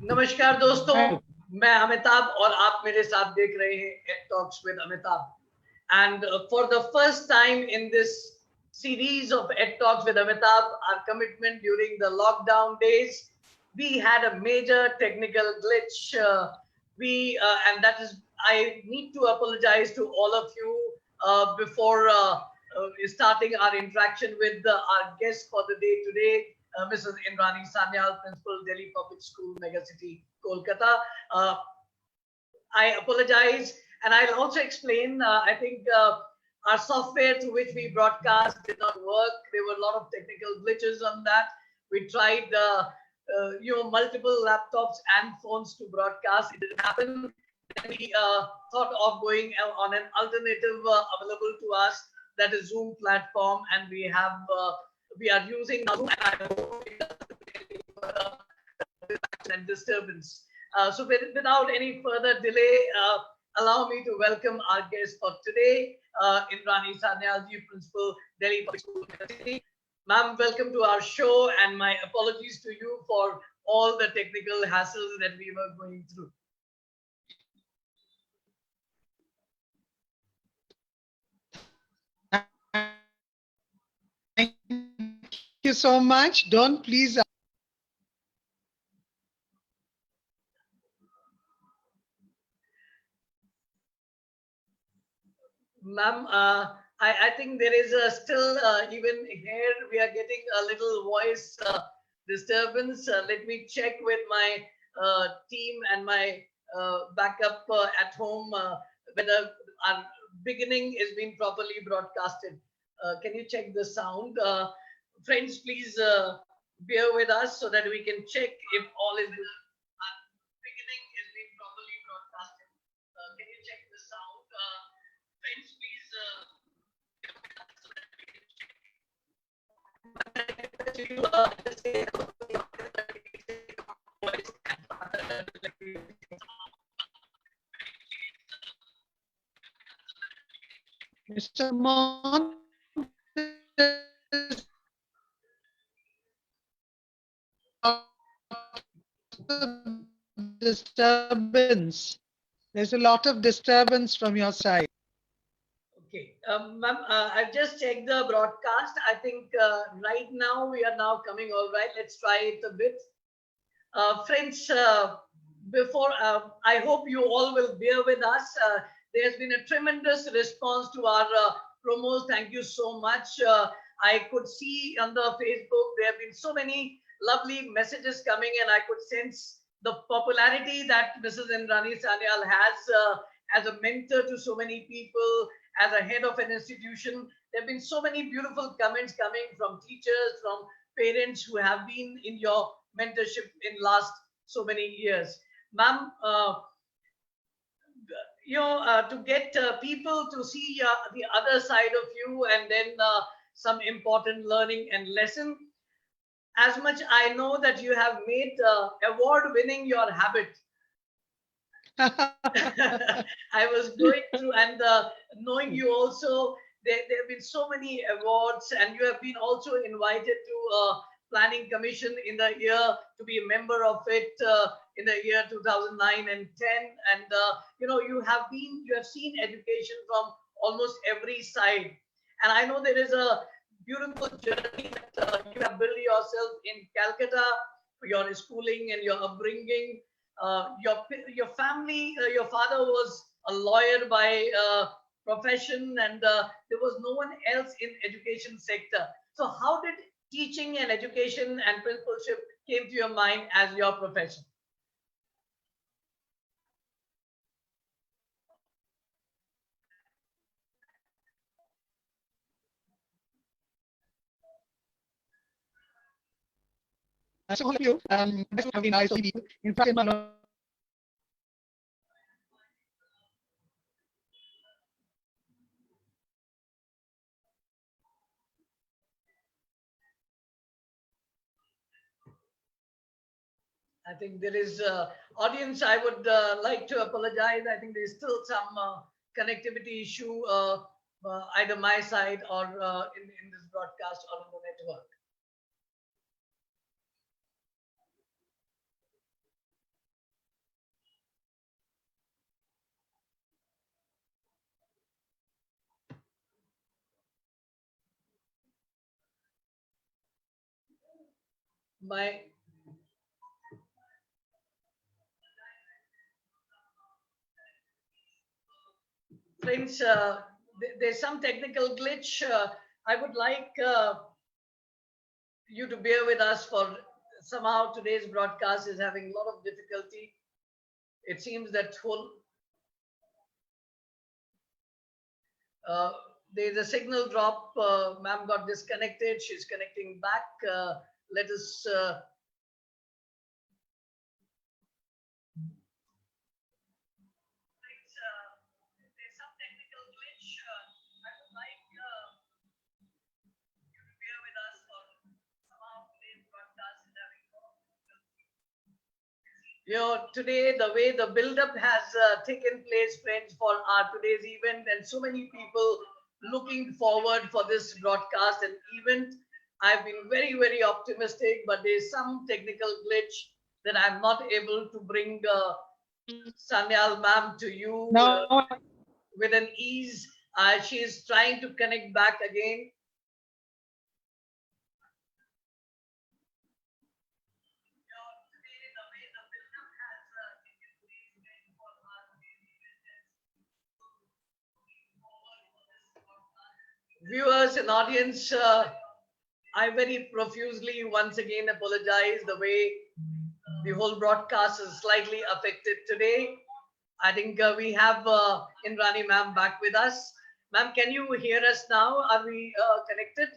नमस्कार दोस्तों, मैं अमिताभ और आप मेरे साथ देख रहे हैं Ed talks with Amitabh and for the first time in this series of Ed Talks with Amitabh, our commitment during the lockdown days, we had a major technical glitch. And that is, I need to apologize to all of you before starting our interaction with our guest for the day today, Mrs. Indrani Sanyal, Principal, Delhi Public School, Megacity, Kolkata. Uh, I apologize, and I'll also explain. I think our software through which we broadcast did not work. There were a lot of technical glitches on that. We tried, multiple laptops and phones to broadcast. It didn't happen. Then we thought of going on an alternative available to us, that is Zoom platform, and we are using Zoom, and I hope it doesn't and disturbance. So without any further delay, allow me to welcome our guest for today, Indrani Sanyal, Principal, Delhi Public School. Ma'am, welcome to our show, and my apologies to you for all the technical hassles that we were going through. Thank you so much. Don't please. Ma'am, I think there is still, even here, we are getting a little voice disturbance. Let me check with my team and my backup at home whether our beginning is being properly broadcasted. Can you check the sound? Friends, please bear with us so that we can check if all is good. Our beginning is being properly broadcasted. Can you check the sound? Friends, please Mr. Mon, disturbance. There's a lot of disturbance from your side. Okay, ma'am, I've just checked the broadcast. I think right now we are now coming all right. Let's try it a bit. Friends, before I hope you all will bear with us. There's been a tremendous response to our promos. Thank you so much. I could see on the Facebook there have been so many lovely messages coming, and I could sense the popularity that Mrs. Indrani Sanyal has as a mentor to so many people, as a head of an institution. There have been so many beautiful comments coming from teachers, from parents who have been in your mentorship in last so many years. Ma'am, to get people to see the other side of you, and then some important learning and lesson. As much I know that you have made award winning your habit. I was going through, and knowing you also, there have been so many awards, and you have been also invited to planning commission in the year to be a member of it in the year 2009 and 10. And you have seen education from almost every side, and I know there is a beautiful journey that you have built yourself in Calcutta, your schooling and your upbringing. Your family, your father was a lawyer by profession, and there was no one else in education sector. So how did teaching and education and principalship came to your mind as your profession? So all of you, have been nice. In fact, in my I think there is audience. I would like to apologize. I think there's still some connectivity issue, either my side or in this broadcast or on the network. My friends, there's some technical glitch. I would like you to bear with us for somehow today's broadcast is having a lot of difficulty. It seems that whole uh, there's a signal drop. Ma'am got disconnected. She's connecting back. Let us. There's some technical glitch. I would like you to bear with us for somehow today's broadcast is having a lot of difficulty. Today the way the build-up has taken place, friends, for our today's event, and so many people looking forward for this broadcast and event. I've been very, very optimistic, but there's some technical glitch that I'm not able to bring Sanyal ma'am to you Now, with an ease. She is trying to connect back again. Viewers and audience, I very profusely once again apologize the way the whole broadcast is slightly affected today. I think we have Indrani ma'am back with us. Ma'am, can you hear us now? Are we connected?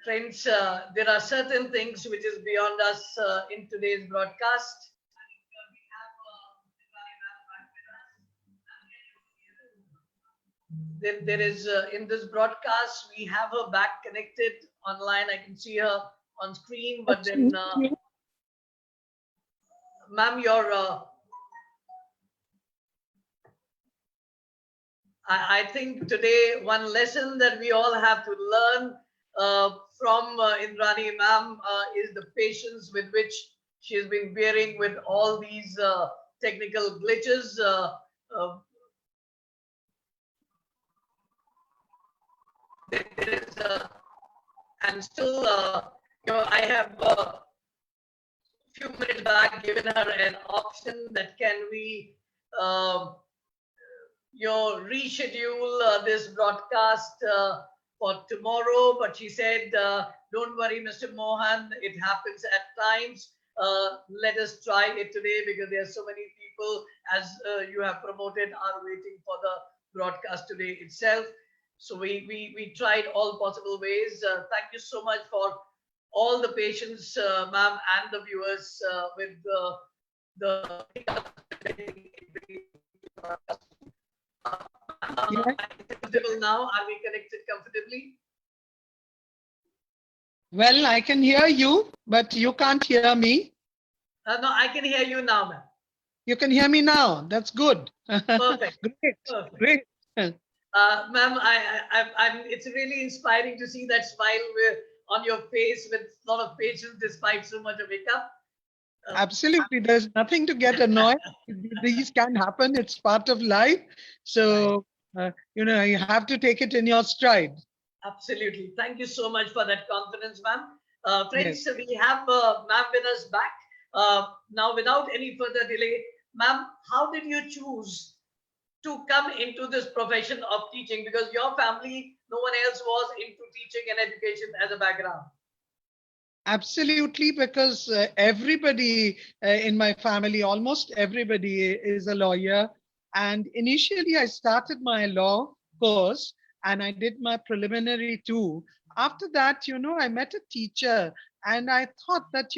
Friends, there are certain things which is beyond us in today's broadcast. There is in this broadcast we have her back connected online. I can see her on screen, but then, ma'am, your I think today one lesson that we all have to learn from Indrani ma'am is the patience with which she has been bearing with all these technical glitches. There is, and still, I have a few minutes back given her an option that can we reschedule this broadcast for tomorrow, but she said, don't worry, Mr. Mohan, it happens at times. Let us try it today because there are so many people, as you have promoted, are waiting for the broadcast today itself. So we tried all possible ways. Thank you so much for all the patience, ma'am, and the viewers with the comfortable now. Are we connected comfortably? well, I can hear you, but you can't hear me. No, I can hear you now, ma'am. You can hear me now. That's good. Perfect. Great. Perfect. Great. Ma'am, it's really inspiring to see that smile on your face with a lot of patience despite so much of hiccup. Absolutely. There's nothing to get annoyed. These can happen. It's part of life. So, you have to take it in your stride. Absolutely. Thank you so much for that confidence, ma'am. Friends, Yes. we have ma'am with us back. Now, without any further delay, ma'am, how did you choose to come into this profession of teaching? Because your family, no one else was into teaching and education as a background. Absolutely, because everybody in my family, almost everybody is a lawyer. And initially, I started my law course and I did my preliminary too. After that, I met a teacher and I thought that,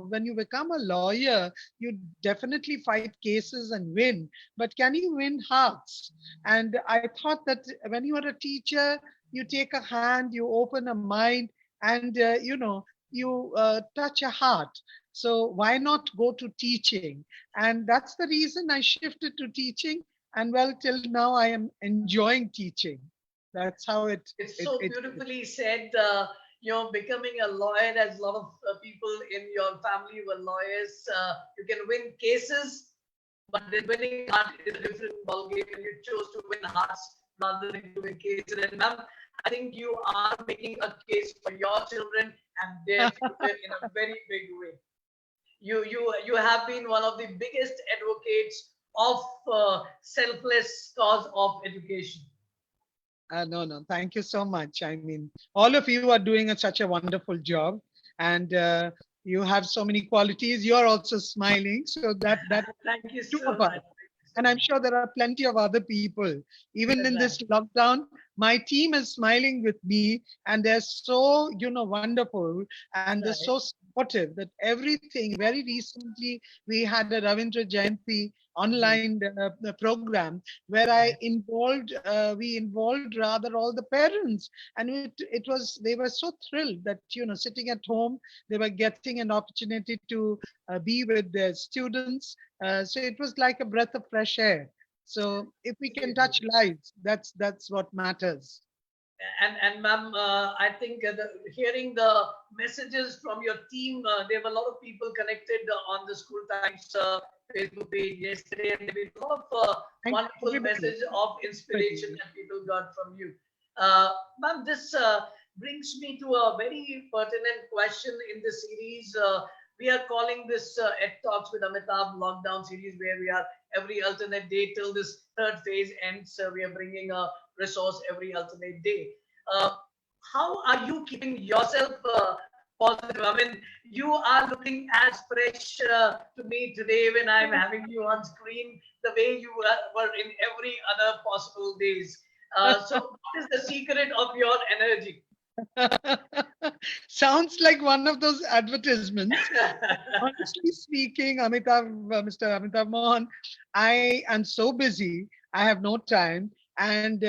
when you become a lawyer, you definitely fight cases and win. But can you win hearts? And I thought that when you are a teacher, you take a hand, you open a mind, and, you touch a heart. So why not go to teaching? And that's the reason I shifted to teaching. And well, till now, I am enjoying teaching. That's how it. It's it, so it beautifully said. becoming a lawyer, as a lot of people in your family were lawyers, you can win cases, but then winning heart is a different ballgame, and you chose to win hearts rather than to win cases. And ma'am, I think you are making a case for your children and their future in a very big way. You have been one of the biggest advocates of selfless cause of education. No, no, thank you so much. I mean, all of you are doing such a wonderful job, and you have so many qualities. You are also smiling, so that Thank you two so of us. much. Thank you so And I'm much. sure there are plenty of other people. Even in this Right, lockdown, my team is smiling with me, and they're so, wonderful, and they're right, so supportive that everything. Very recently, we had a Ravindra Jayanti mhm, online program where right. we involved rather all the parents, and they were so thrilled that sitting at home, they were getting an opportunity to be with their students. So it was like a breath of fresh air. So if we can touch Absolutely. lives, that's what matters. And ma'am, I think hearing the messages from your team, there were a lot of people connected on the School Times Facebook page yesterday, and there been a lot of Thank wonderful everybody. message of inspiration Everybody. that people got from you. Ma'am, this brings me to a very pertinent question in the series. We are calling this Ed Talks with Amitabh lockdown series, where we are every alternate day till this third phase ends. We are bringing a resource every alternate day. Uh, how are you keeping yourself positive? I mean, you are looking as fresh to me today when I'm having you on screen the way you were in every other possible days. So, what is the secret of your energy? Sounds like one of those advertisements. Honestly speaking, Mr. Amitabh Mohan, I am so busy. I have no time. And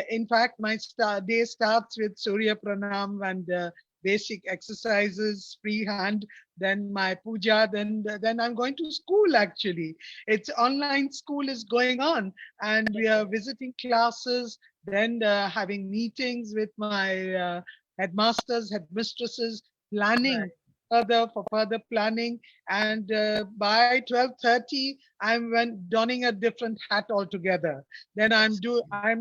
in fact, my day starts with Surya Pranam and basic exercises, freehand, then my puja, then I'm going to school actually. It's online school is going on, and we are visiting classes, then having meetings with my headmasters, headmistresses, planning Right. further planning, and by 12:30 I'm donning a different hat altogether. Then I'm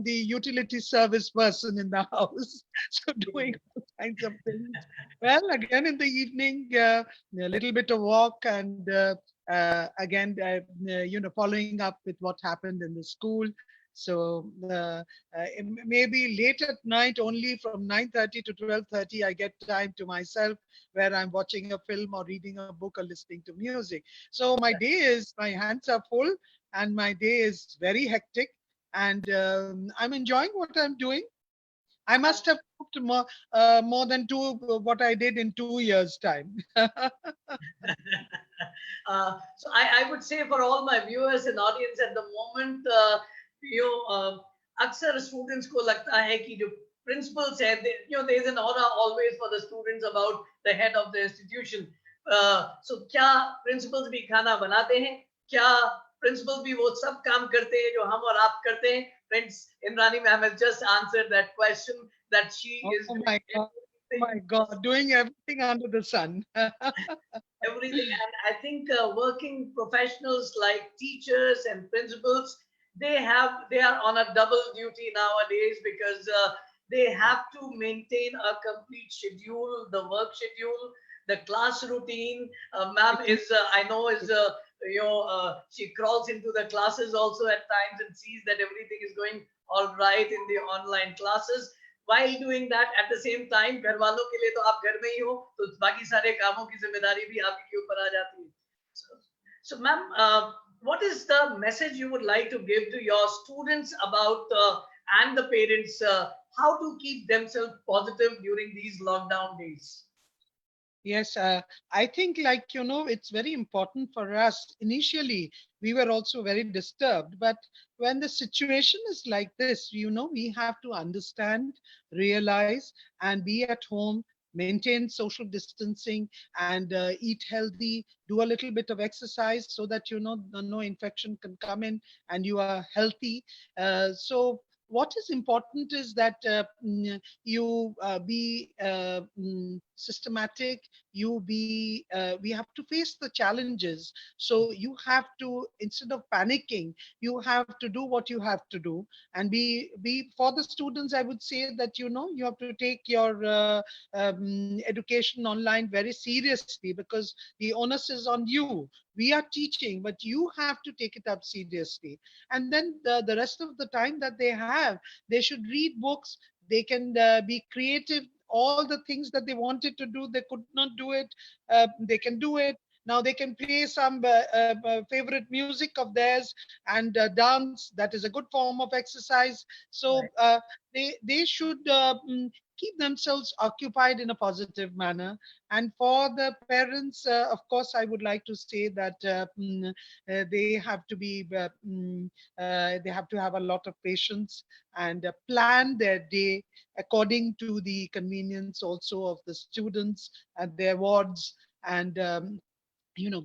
the utility service person in the house, so doing all kinds of things. Well, again in the evening, a little bit of walk, and again following up with what happened in the school. So maybe late at night, only from 9:30 to 12:30, I get time to myself, where I'm watching a film or reading a book or listening to music. So my hands are full, and my day is very hectic, and I'm enjoying what I'm doing. I must have cooked more than what I did in 2 years' time. So I would say for all my viewers and audience at the moment, अक्सर students को लगता है कि जो principals है, there is an aura always for the students about the head of the institution. So क्या principals भी खाना बनाते हैं? क्या principals भी वो सब काम करते हैं जो हम और आप करते हैं? Friends, Indrani ma'am has just answered that question, that she Oh is my doing God. Oh everything my God. Doing everything under the sun. everything. And I think working professionals like teachers and principals, they are on a double duty nowadays, because they have to maintain a complete schedule, the work schedule, the class routine. Ma'am It is I know is she crawls into the classes also at times and sees that everything is going all right in the online classes. While doing that, at the same time, घर वालों के लिए तो आप घर में ही हो, तो बाकी सारे कामों की जिम्मेदारी भी आपके ऊपर आ जाती है. So, so ma'am, what is the message you would like to give to your students about and the parents, how to keep themselves positive during these lockdown days? Yes, I think, like, it's very important for us. Initially, we were also very disturbed. But when the situation is like this, we have to understand, realize, and be at home, maintain social distancing, and eat healthy, do a little bit of exercise so that, no infection can come in and you are healthy. So what is important is that you be systematic. We have to face the challenges. So you have to, instead of panicking, you have to do what you have to do, and be for the students. I would say that you have to take your education online very seriously, because the onus is on you. We are teaching, but you have to take it up seriously. And then the rest of the time that they have, they should read books. They can be creative. All the things that they wanted to do, they could not do it. They can do it now. They can play some favorite music of theirs, and dance. That is a good form of exercise. So they should keep themselves occupied in a positive manner. And for the parents, of course, I would like to say that they have to be they have to have a lot of patience, and plan their day according to the convenience also of the students and their wards. And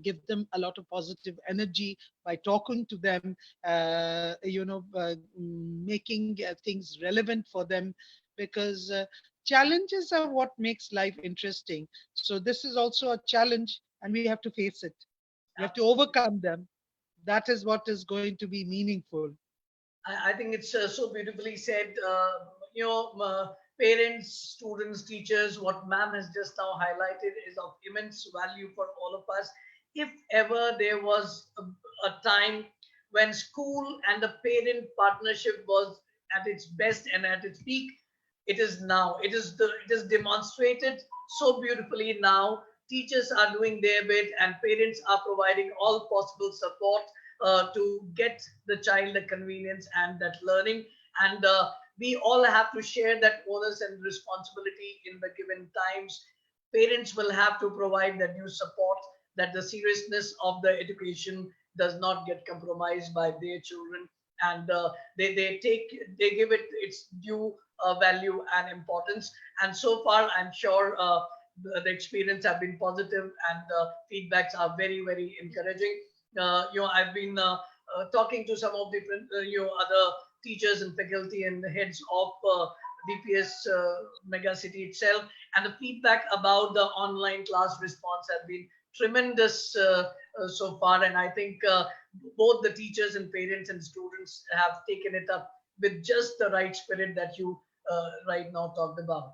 give them a lot of positive energy by talking to them, making things relevant for them, because challenges are what makes life interesting. So this is also a challenge, and we have to face it. We have to Absolutely. overcome them. That is what is going to be meaningful. I think it's so beautifully said. Parents, students, teachers, what ma'am has just now highlighted is of immense value for all of us. If ever there was a time when school and the parent partnership was at its best and at its peak, it is now. It is demonstrated so beautifully now. Teachers are doing their bit, and parents are providing all possible support to get the child the convenience and that learning. And we all have to share that onus and responsibility in the given times. Parents will have to provide the due support, that the seriousness of the education does not get compromised by their children, and they give it its due value and importance. And so far, I'm sure the experience have been positive, and the feedbacks are very encouraging. I've been talking to some of the other teachers and faculty and the heads of DPS Megacity itself, and the feedback about the online class response has been tremendous so far. And I think both the teachers and parents and students have taken it up with just the right spirit that you right now talked about.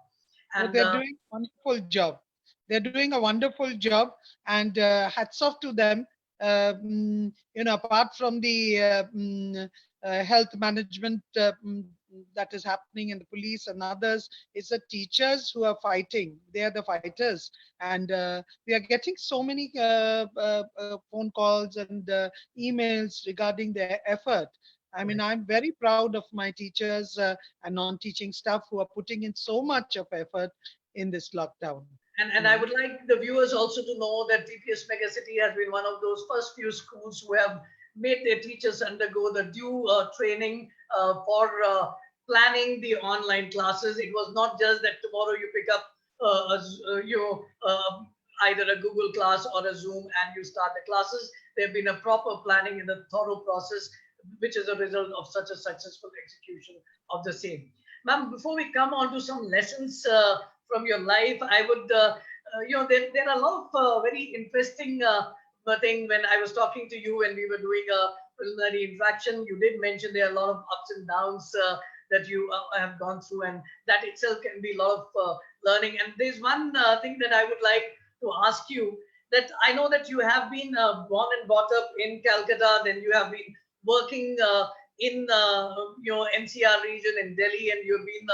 No, And they're doing a wonderful job. They're doing a wonderful job, and hats off to them. Apart from the health management that is happening in the police and others, it's the teachers who are fighting. They are the fighters, and we are getting so many phone calls and emails regarding their effort. I mean, I'm very proud of my teachers and non-teaching staff who are putting in so much of effort in this lockdown. And I would like the viewers also to know that DPS Megacity has been one of those first few schools who have made their teachers undergo the due training for planning the online classes. It was not just that tomorrow you pick up either a Google class or a Zoom and you start the classes. There have been a proper planning in the thorough process, which is a result of such a successful execution of the same. Ma'am, before we come on to some lessons from your life, I would, there are a lot of very interesting thing. When I was talking to you when we were doing a preliminary interaction, you did mention there are a lot of ups and downs that you have gone through, and that itself can be a lot of learning. And there's one thing that I would like to ask you, that I know that you have been born and brought up in Calcutta, then you have been working in NCR region in Delhi, and you've been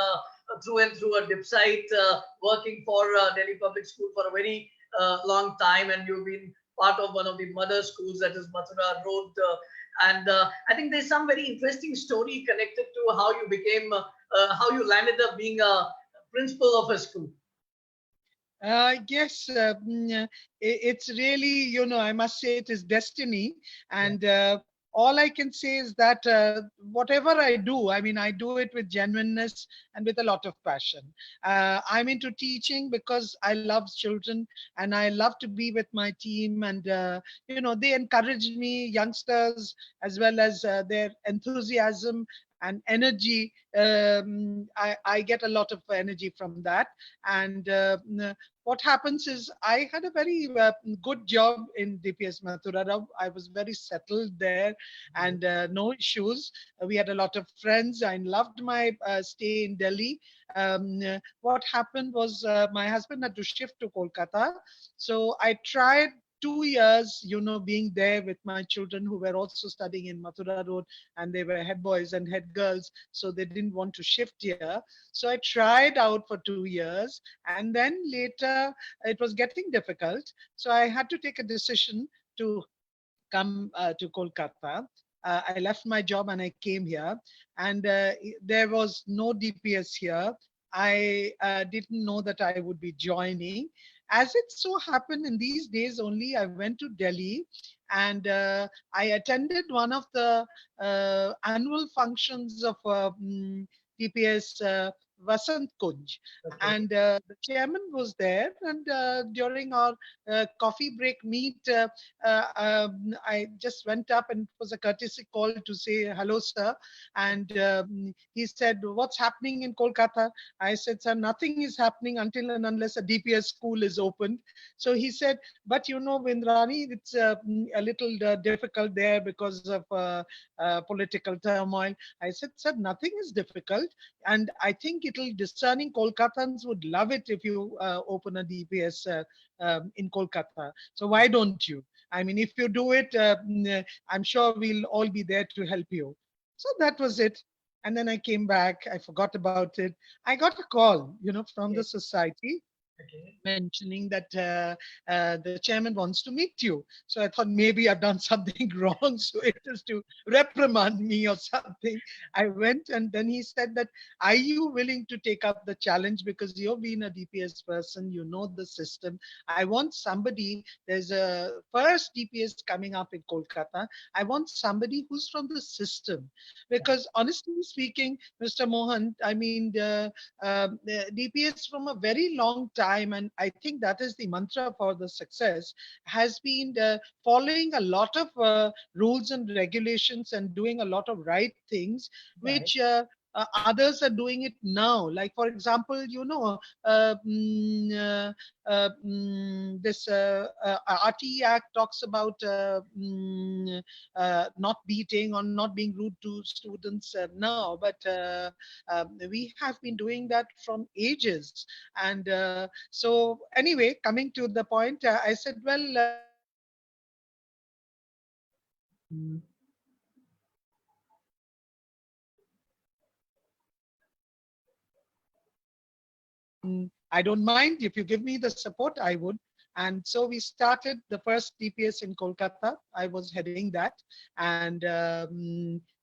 through and through a dip site working for Delhi Public School for a very long time, and you've been part of one of the mother schools, that is Mathura Road. And I think there's some very interesting story connected to how you became, how you landed up being a principal of a school. Yes, it's really, I must say it is destiny. Yeah. And all I can say is that whatever I do, I mean, I do it with genuineness and with a lot of passion. I'm into teaching because I love children, and I love to be with my team. And, they encourage me, youngsters, as well as their enthusiasm and energy. I get a lot of energy from that. And what happens is I had a very good job in DPS Mathura. I was very settled there, and no issues. We had a lot of friends. I loved my stay in Delhi. What happened was my husband had to shift to Kolkata. So I tried 2 years, being there with my children who were also studying in Mathura Road, and they were head boys and head girls. So they didn't want to shift here. So I tried out for 2 years, and then later it was getting difficult. So I had to take a decision to come to Kolkata. I left my job and I came here, and there was no DPS here. I didn't know that I would be joining. As it so happened, in these days only, I went to Delhi, and I attended one of the annual functions of DPS Vasant Kunj. Okay. And the chairman was there, and during our coffee break meet, I just went up, and it was a courtesy call to say hello, sir. And he said, "What's happening in Kolkata?" I said, "Sir, nothing is happening until and unless a DPS school is opened." So he said, "But Indrani, it's a little difficult there because of political turmoil." I said, "Sir, nothing is difficult. And I think it'll discerning Kolkatans would love it if you open a DPS in Kolkata. So why don't you? I mean, if you do it, I'm sure we'll all be there to help you." So that was it. And then I came back. I forgot about it. I got a call, from the Okay. society Okay. mentioning that the chairman wants to meet you. So I thought maybe I've done something wrong. So it is to reprimand me or something. I went, and then he said that, "Are you willing to take up the challenge? Because you've been a DPS person, you know the system. I want somebody, there's a first DPS coming up in Kolkata. I want somebody who's from the system." Because honestly speaking, Mr. Mohan, I mean, the DPS from a very long time, and I think that is the mantra for the success, has been following a lot of rules and regulations and doing a lot of right things, Right. which others are doing it now. Like, for example, this RTE Act talks about not beating or not being rude to students now, but we have been doing that from ages. And so, anyway, coming to the point, I said, "Well, I don't mind if you give me the support, I would." And so we started the first DPS in Kolkata. I was heading that. And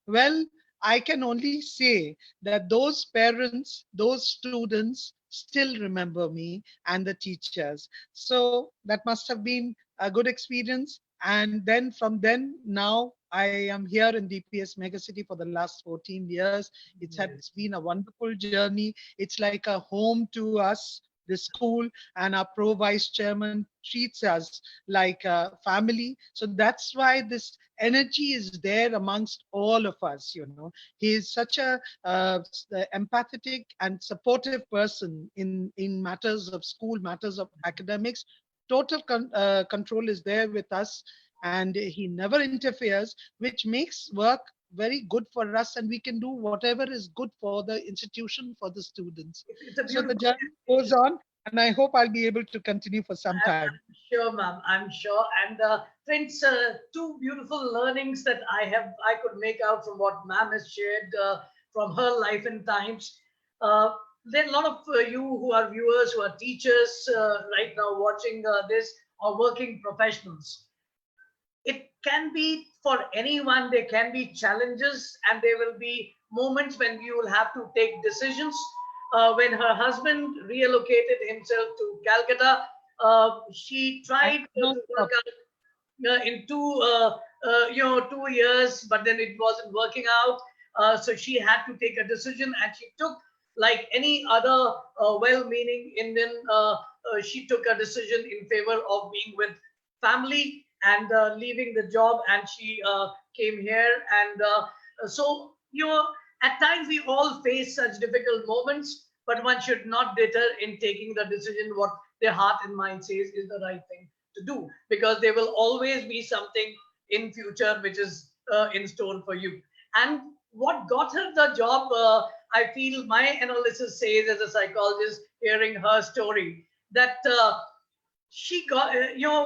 well, I can only say that those parents, those students still remember me and the teachers. So that must have been a good experience. And then from then, now I am here in DPS Megacity for the last 14 years. It's Yes. been a wonderful journey. It's like a home to us, the school, and our pro vice chairman treats us like a family. So that's why this energy is there amongst all of us. He is such a empathetic and supportive person in matters of school, matters of academics. Total control is there with us, and he never interferes, which makes work very good for us, and we can do whatever is good for the institution, for the students. It's a So the beautiful journey goes gestation. on, and I hope I'll be able to continue for some time. I'm sure, ma'am. I'm sure. And friends, two beautiful learnings that I could make out from what ma'am has shared from her life and times. Uh, there are a lot of you who are viewers, who are teachers right now watching this, or working professionals. It can be for anyone. There can be challenges, and there will be moments when you will have to take decisions. When her husband relocated himself to Calcutta, she I tried no to work problem. out in 2 years, but then it wasn't working out. So she had to take a decision, and she took, like any other well-meaning Indian, she took a decision in favor of being with family and leaving the job, and she came here. And so At times, we all face such difficult moments, but one should not deter in taking the decision what their heart and mind says is the right thing to do, because there will always be something in future which is in store for you. And what got her the job, I feel my analysis says as a psychologist, hearing her story, that she got,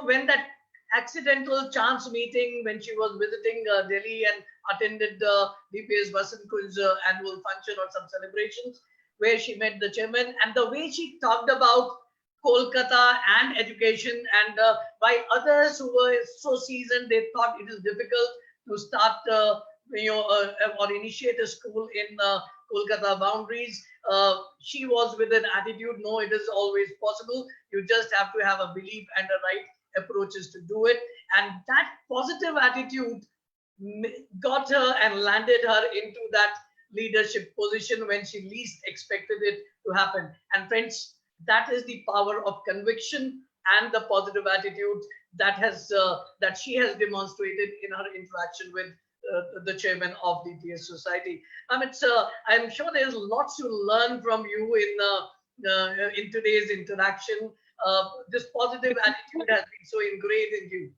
when that accidental chance meeting when she was visiting Delhi and attended the DPS Vasant annual function or some celebrations where she met the chairman, and the way she talked about Kolkata and education, and while others who were so seasoned, they thought it is difficult to start, or initiate a school in Kolkata boundaries. She was with an attitude, no, it is always possible. You just have to have a belief and a right approaches to do it. And that positive attitude got her and landed her into that leadership position when she least expected it to happen. And friends, that is the power of conviction and the positive attitude that she has demonstrated in her interaction with the chairman of DPS Society. I'm sure there's lots to learn from you in today's interaction. This positive attitude has been so ingrained in you.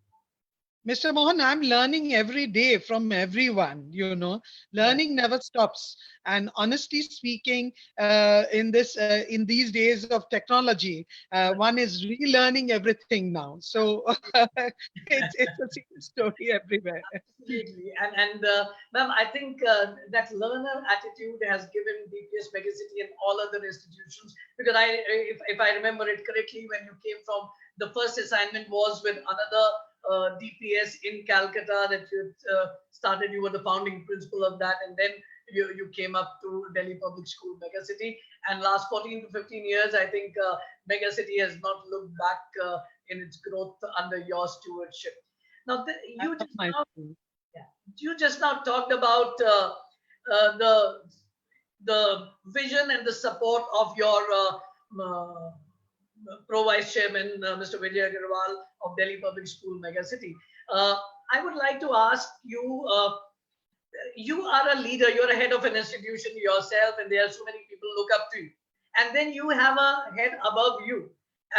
Mr. Mohan, I'm learning every day from everyone, Right. learning never stops. And honestly speaking, in these days of technology, one is relearning everything now. So it's a same story everywhere. Absolutely. And ma'am, I think that learner attitude has given DPS Megacity and all other institutions, because if I remember it correctly, when you came from, the first assignment was with another DPS in Calcutta that you started. You were the founding principal of that, and then you came up to Delhi Public School Megacity. And last 14 to 15 years, I think Megacity has not looked back in its growth under your stewardship. Now, I love my school. yeah, you just now talked about the vision and the support of your pro vice chairman, Mr. Vijay Agarwal of Delhi Public School Megacity. Uh, I would like to ask you. You are a leader. You're a head of an institution yourself, and there are so many people look up to you. And then you have a head above you.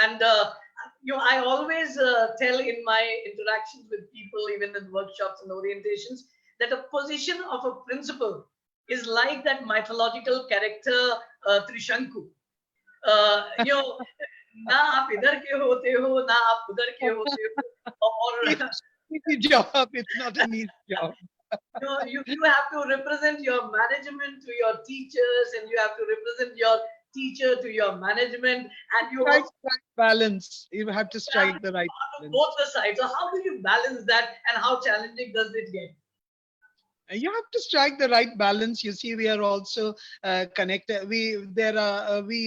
And I always tell in my interactions with people, even in workshops and orientations, that a position of a principal is like that mythological character Trishanku. You know, ना आप इधर के होते हो, ना आप उधर के होते हो, और It's an easy job. It's not an easy job. you have to represent your management to your teachers, and you have to represent your teacher to your management, and you Strike also the right balance. You have to have strike to the right follow balance. both the sides. So how do you balance that, and how challenging does it get? You have to strike the right balance. You see, we are also connected. We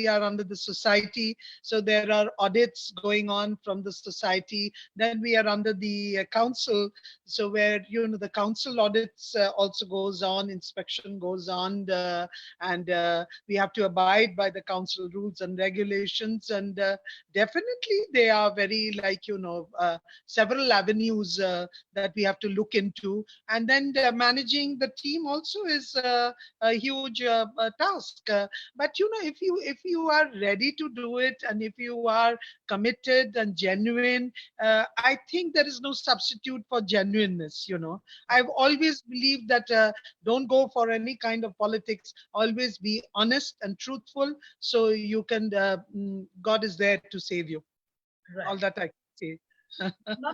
are under the society, so there are audits going on from the society. Then we are under the council, so where the council audits also goes on, inspection goes on, and we have to abide by the council rules and regulations. And definitely, they are very several avenues that we have to look into. And then managing the team also is a huge task. But if you are ready to do it, and if you are committed and genuine, I think there is no substitute for genuineness. I've always believed that don't go for any kind of politics. Always be honest and truthful, so you can God is there to save you. All Right. that I can say. No,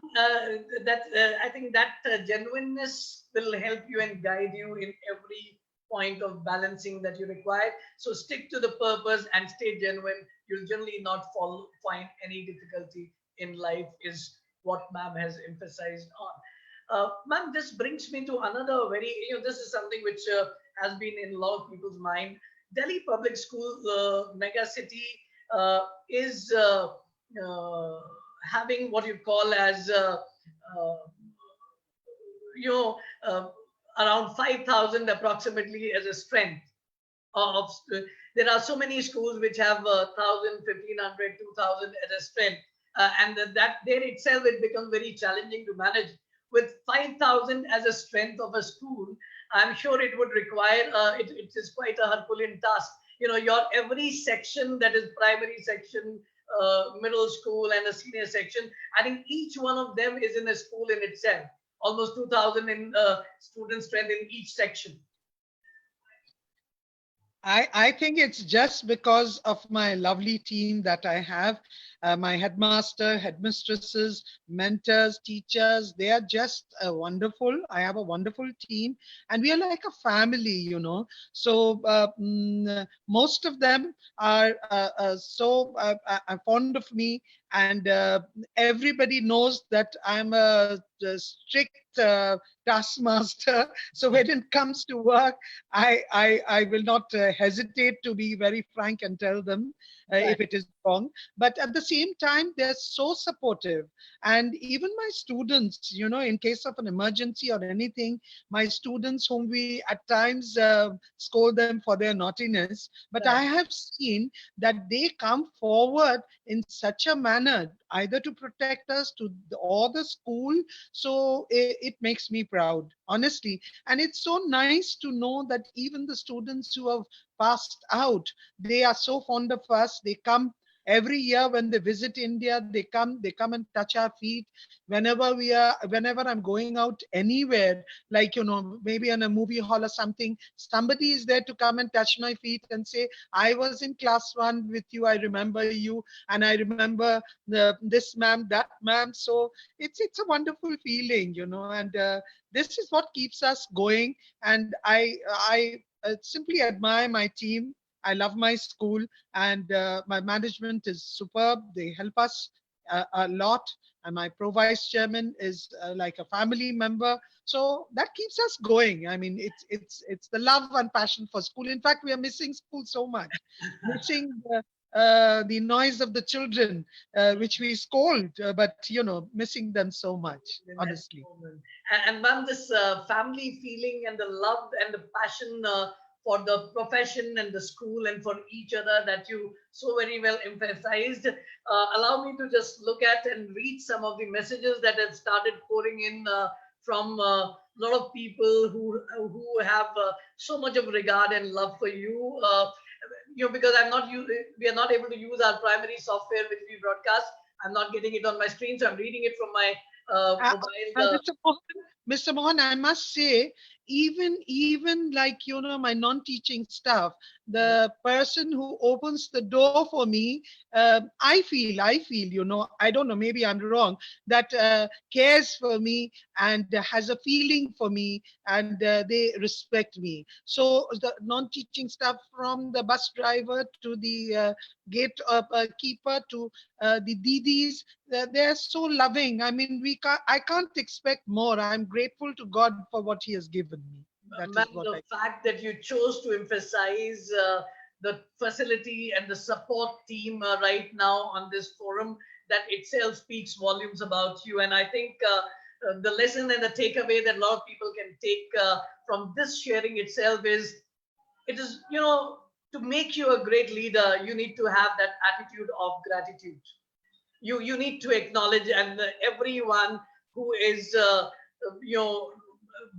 that I think that genuineness will help you and guide you in every point of balancing that you require. So stick to the purpose and stay genuine. You'll generally not find any difficulty in life, is what ma'am has emphasized on. Ma'am, this brings me to another very, this is something which has been in a lot of people's mind. Delhi Public School Mega City is uh, having what you call as uh, you know uh, around 5,000 approximately as a strength of there are so many schools which have 1,000, as a strength, and that there itself it becomes very challenging to manage with 5,000 as a strength of a school. I'm sure it would require, it is quite a Herculean task. Your every section, that is primary section, middle school, and a senior section, I think each one of them is in a school in itself. Almost 2,000 in student strength in each section. I think it's just because of my lovely team that I have. My headmaster, headmistresses, mentors, teachers, they are just wonderful. I have a wonderful team, and we are like a family. So most of them are so fond of me, and everybody knows that I'm a strict taskmaster. So when it comes to work, I will not hesitate to be very frank and tell them if Right. it is wrong. But at the same time, they're so supportive. And even my students, in case of an emergency or anything, my students whom we at times scold them for their naughtiness, but I Right. have seen that they come forward in such a manner, either to protect us or the school. So it makes me proud, honestly. And it's so nice to know that even the students who have passed out, they are so fond of us. They come every year when they visit India. They come and touch our feet whenever I'm going out anywhere, like maybe in a movie hall or something. Somebody is there to come and touch my feet and say, I was in class 1 with you, I remember you, and I remember this ma'am, that ma'am. So it's a wonderful feeling. And this is what keeps us going. And I simply admire my team. I love my school, and my management is superb. They help us a lot, and my pro vice chairman is like a family member. So that keeps us going. I mean, it's the love and passion for school. In fact, we are missing school so much, missing the noise of the children, which we scold, but missing them so much, In that honestly. moment. And ma'am, this family feeling and the love and the passion for the profession and the school and for each other that you so very well emphasized, allow me to just look at and read some of the messages that have started pouring in from a lot of people who have so much of regard and love for you. Because we are not able to use our primary software which we broadcast. I'm not getting it on my screen, so I'm reading it from my Uh, mobile. Mr. Mohan, I must say, even like my non-teaching staff, the person who opens the door for me, I feel, I don't know, maybe I'm wrong, that cares for me and has a feeling for me, and they respect me. So the non-teaching staff, from the bus driver to the gate keeper to the didis, they're so loving. I mean, I can't expect more. I'm grateful to God for what He has given me. That is Ma'am, what the I. fact that you chose to emphasize the facility and the support team right now on this forum, that itself speaks volumes about you. And I think the lesson and the takeaway that a lot of people can take from this sharing itself is, it is, to make you a great leader, you need to have that attitude of gratitude. You need to acknowledge, and everyone who is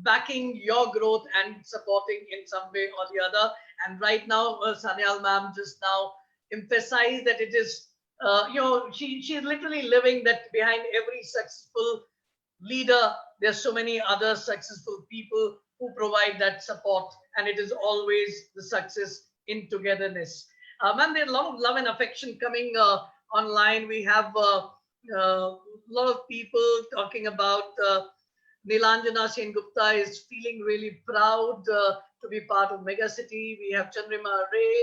backing your growth and supporting in some way or the other. And right now, Sanyal ma'am just now emphasized that it is, she's literally living that behind every successful leader, there's so many other successful people who provide that support, and it is always the success in togetherness. Man, there's a lot of love and affection coming online. We have a lot of people talking about Nilanjana Sen Gupta is feeling really proud to be part of Megacity. We have Chandrima Ray,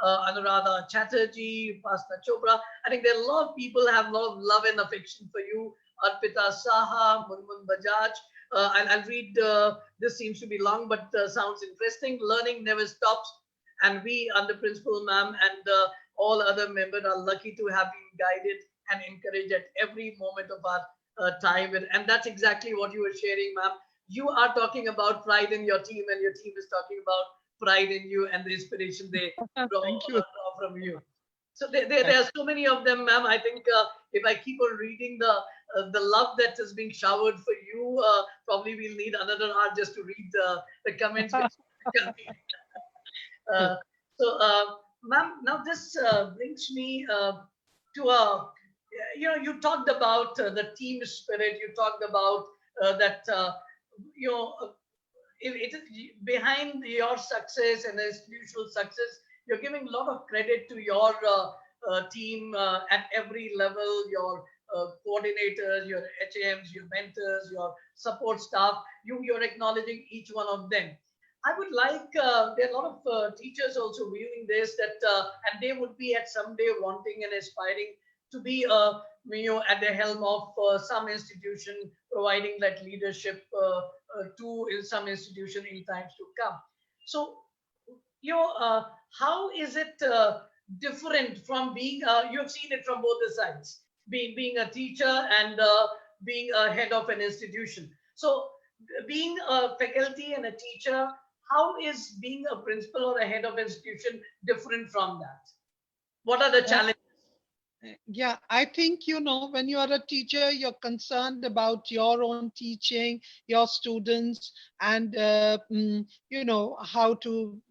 Anuradha Chatterjee, Pastor Chopra. I think there are a lot of people have a lot of love and affection for you. Arpita Saha, Munmun Bajaj. I'll read, this seems to be long, but sounds interesting. Learning never stops. And we, under Principal Ma'am and all other members, are lucky to have been guided and encouraged at every moment of our time. And that's exactly what you were sharing, ma'am. You are talking about pride in your team, and your team is talking about pride in you and the inspiration they Thank you. draw from you. So there are so many of them, ma'am. I think if I keep on reading the love that is being showered for you, probably we'll need another hour just to read the comments. Which, uh, so, ma'am, now this brings me to a, you talked about the team spirit. You talked about that, you know, it is behind your success and the institutional success. You're giving a lot of credit to your team at every level, your coordinators, your HMs, your mentors, your support staff. You're acknowledging each one of them. I would like, there are a lot of teachers also viewing this, that and they would be at someday wanting and aspiring to be at the helm of some institution, providing that leadership to in some institution in times to come. So, how is it different from being? You've seen it from both the sides, being a teacher and being a head of an institution. So, being a faculty and a teacher, how is being a principal or a head of institution different from that? What are the Uh, challenges? Yeah, I think, when you are a teacher, you're concerned about your own teaching, your students, and, how to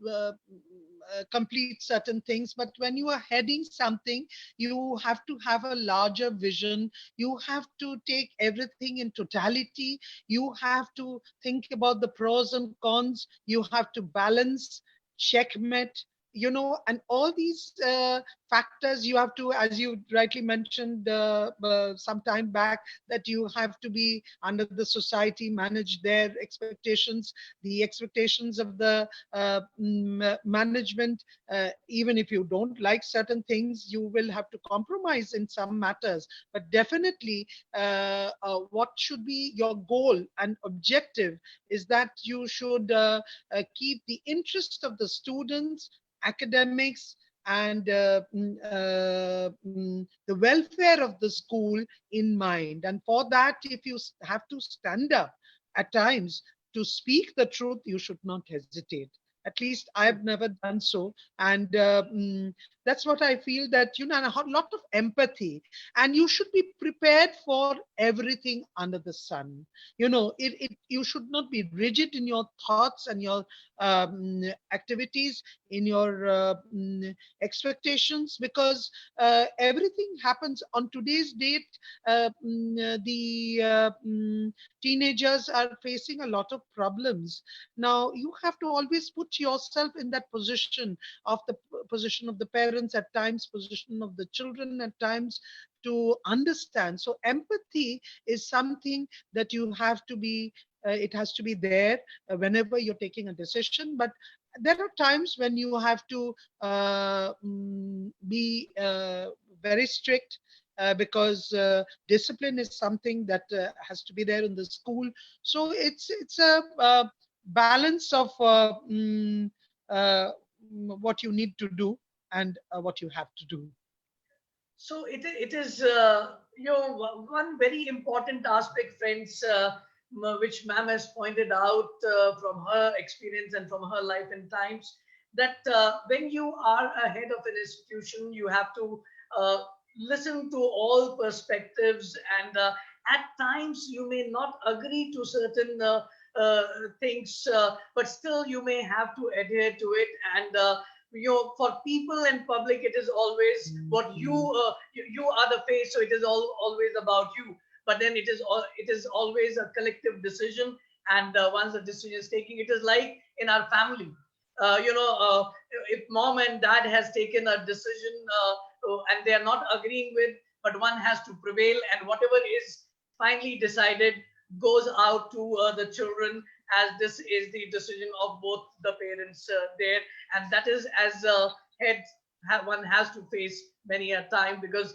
complete certain things. But when you are heading something, you have to have a larger vision. You have to take everything in totality. You have to think about the pros and cons. You have to balance, checkmate, and all these factors you have to, as you rightly mentioned some time back, that you have to be under the society, manage their expectations, the expectations of the management. Even if you don't like certain things, you will have to compromise in some matters. But definitely, what should be your goal and objective is that you should keep the interest of the students, academics, and the welfare of the school in mind. And for that, if you have to stand up at times to speak the truth, you should not hesitate. At least I've never done so. And that's what I feel, that, a lot of empathy. And you should be prepared for everything under the sun. You should not be rigid in your thoughts and your activities, in your expectations, because everything happens on today's date. The teenagers are facing a lot of problems. Now you have to always put yourself in that position, of the position of the parents at times, position of the children at times, to understand. So empathy is something that you have to be, it has to be there whenever you're taking a decision. But there are times when you have to be very strict, because discipline is something that has to be there in the school. So it's a balance of what you need to do, and what you have to do. So it is one very important aspect, friends, which ma'am has pointed out from her experience and from her life and times, that when you are a head of an institution, you have to listen to all perspectives, and at times you may not agree to certain uh, things, but still you may have to adhere to it. And for people and public, it is always what you are the face, so it is always about you. But then it is always a collective decision, and once the decision is taken, it is like in our family. If mom and dad has taken a decision, and they are not agreeing with, but one has to prevail, and whatever is finally decided goes out to the children, as this is the decision of both the parents there. And that is, as a head, one has to face many a time, because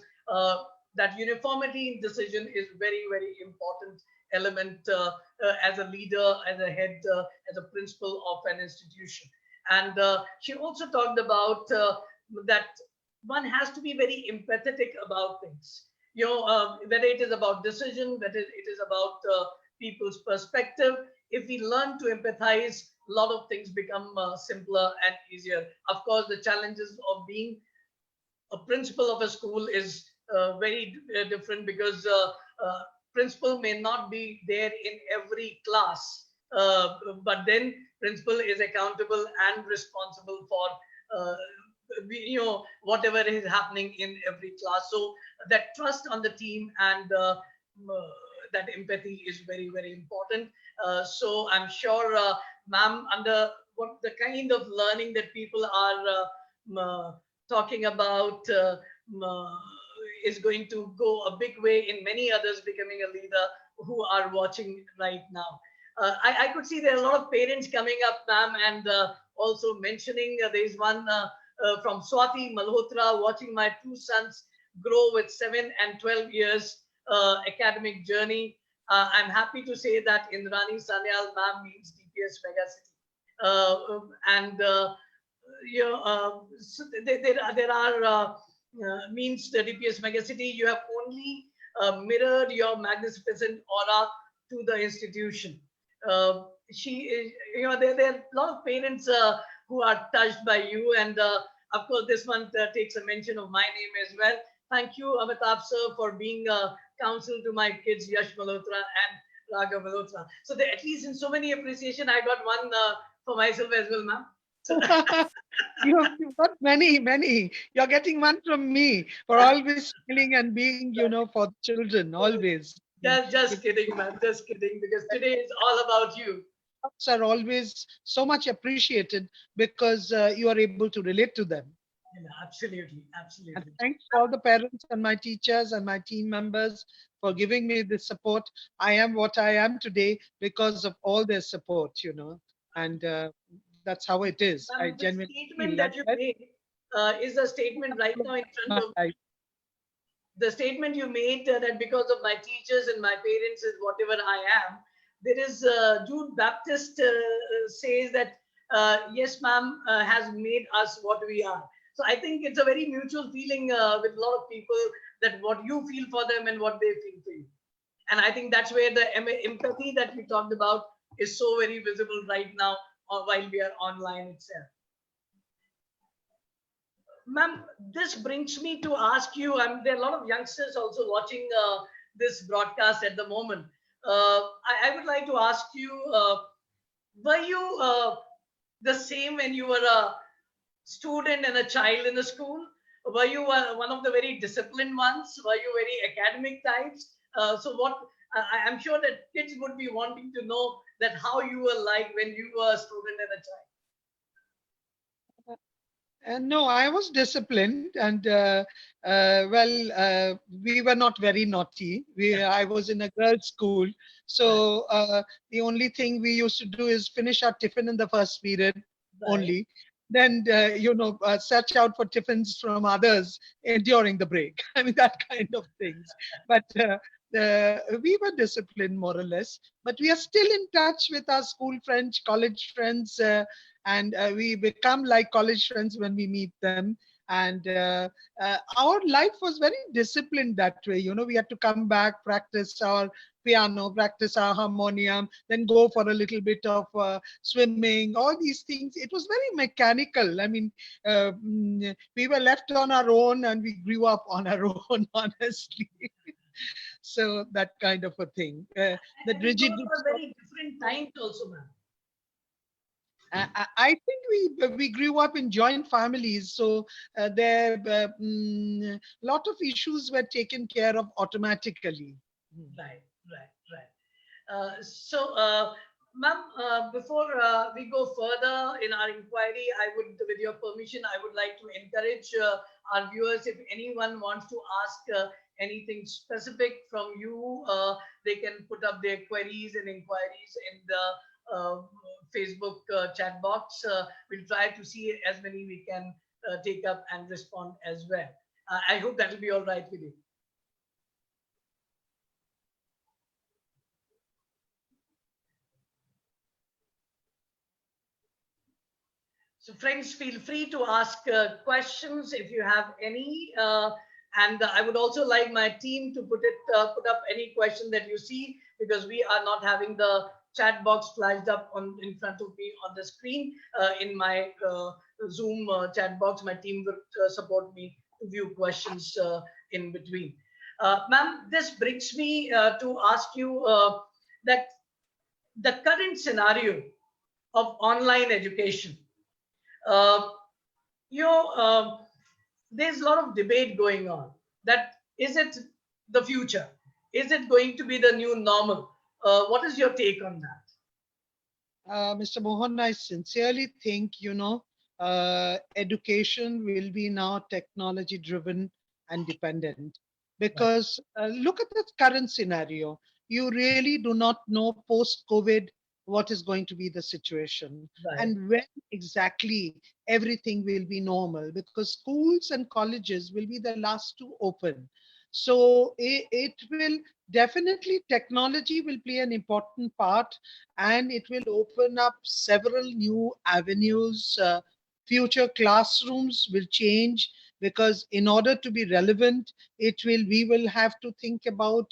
that uniformity in decision is very, very important element as a leader, as a head, as a principal of an institution. And she also talked about that one has to be very empathetic about things. Whether it is about decision, whether it is about people's perspective, if we learn to empathize, a lot of things become simpler and easier. Of course, the challenges of being a principal of a school is very different, because principal may not be there in every class, but then principal is accountable and responsible for whatever is happening in every class. So that trust on the team and that empathy is very, very important. So I'm sure, ma'am, under what the kind of learning that people are talking about is going to go a big way in many others becoming a leader who are watching right now. I could see there are a lot of parents coming up, ma'am, and also mentioning there is one from Swati Malhotra, watching my two sons grow with 7 and 12 years academic journey. I'm happy to say that Indrani Sanyal, ma'am, means DPS Megacity. And so there are means the DPS Megacity. You have only mirrored your magnificent aura to the institution. She is, there are a lot of parents who are touched by you, and of course, this one takes a mention of my name as well. Thank you, Amitabh sir, for being counsel to my kids, Yash Malhotra and Raghav Malhotra. So at least in so many appreciation, I got one for myself as well, ma'am. So You've got many, many. You're getting one from me for always smiling and being, for the children, always. just kidding, ma'am. Just kidding, because today is all about you. Are always so much appreciated because you are able to relate to them. Absolutely, And absolutely. thanks to all the parents and my teachers and my team members for giving me this support. I am what I am today because of all their support. And that's how it is. I The genuinely statement feel that you made is a statement right now in front my of life. the statement you made that because of my teachers and my parents is whatever I am. There is Jude Baptist says that yes, ma'am, has made us what we are. So I think it's a very mutual feeling with a lot of people that what you feel for them and what they feel for you. And I think that's where the empathy that we talked about is so very visible right now while we are online itself. Ma'am, this brings me to ask you, there are a lot of youngsters also watching this broadcast at the moment. I would like to ask you, were you the same when you were a student and a child in the school? Were you one of the very disciplined ones? Were you very academic types? So what, I'm sure that kids would be wanting to know that how you were like when you were a student and a child. No, I was disciplined, and we were not very naughty. I was in a girls' school, Right, so the only thing we used to do is finish our tiffin in the first period right. only. Then, search out for tiffins from others during the break. I mean, that kind of things. But we were disciplined more or less. But we are still in touch with our school friends, college friends. And we become like college friends when we meet them. And our life was very disciplined that way. We had to come back, practice our piano, practice our harmonium, then go for a little bit of swimming, all these things. It was very mechanical. I mean, we were left on our own and we grew up on our own, honestly. So that kind of a thing. The And those rigidity. were very different times also, ma'am. I think we grew up in joint families, so there lot of issues were taken care of automatically. Hmm. Right, right, right. Ma'am, before we go further in our inquiry, with your permission, I would like to encourage our viewers, if anyone wants to ask anything specific from you, they can put up their queries and inquiries in the Facebook chat box. We'll try to see as many we can take up and respond as well. I hope that will be all right with you. So friends, feel free to ask questions if you have any. And I would also like my team to put up any question that you see, because we are not having the chat box flashed up in front of me on the screen. In my Zoom chat box, my team will support me to view questions in between. Ma'am, this brings me to ask you that the current scenario of online education, uh, you know, there's a lot of debate going on that is it the future? Is it going to be the new normal? What is your take on that? Mr. Mohan, I sincerely think, education will be now technology driven and dependent Right, because look at the current scenario. You really do not know post COVID what is going to be the situation right, and when exactly everything will be normal because schools and colleges will be the last to open. So it will definitely, technology will play an important part and it will open up several new avenues. Future classrooms will change because in order to be relevant, we will have to think about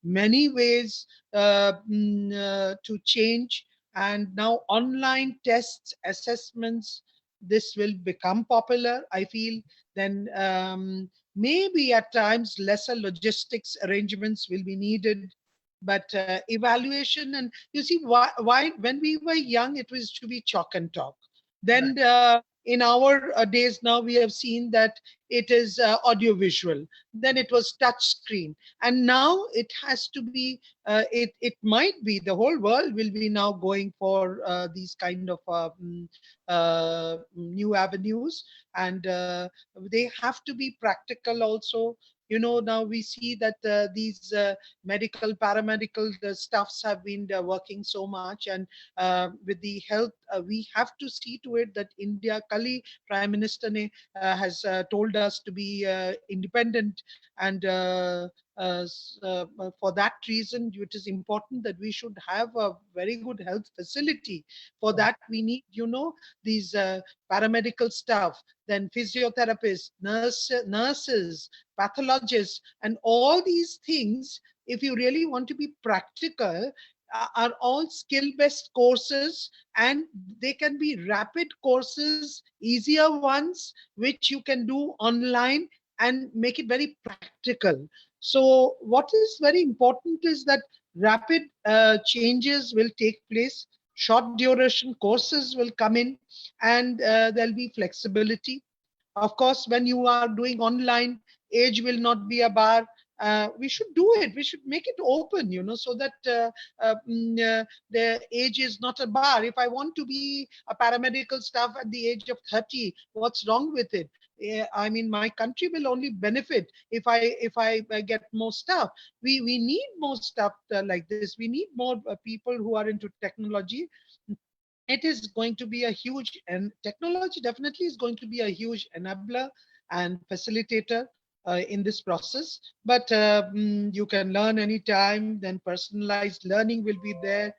many ways to change. And now online tests, assessments, this will become popular. I feel then maybe at times lesser logistics arrangements will be needed, but evaluation. And you see, why when we were young it was to be chalk and talk. right, Then in our days now we have seen that it is audio visual, then it was touch screen, and now it has to be it might be the whole world will be now going for these kind of new avenues. And they have to be practical also. Now we see that these medical paramedical the stuffs have been working so much. And with the health, we have to see to it that India Kali Prime Minister ne has told us to be independent. And for that reason it is important that we should have a very good health facility. For right, that we need these paramedical staff, then physiotherapists, nurses, pathologists, and all these things, if you really want to be practical, are all skill based courses, and they can be rapid courses, easier ones which you can do online and make it very practical. So what is very important is that rapid changes will take place, short duration courses will come in, and there'll be flexibility. Of course, when you are doing online, age will not be a bar. We should do it. We should make it open, so that the age is not a bar. If I want to be a paramedical staff at the age of 30, what's wrong with it? I mean, my country will only benefit if I get more staff. We need more stuff like this. We need more people who are into technology. It is going to be a huge, and technology definitely is going to be a huge enabler and facilitator in this process. But you can learn anytime, then personalized learning will be there,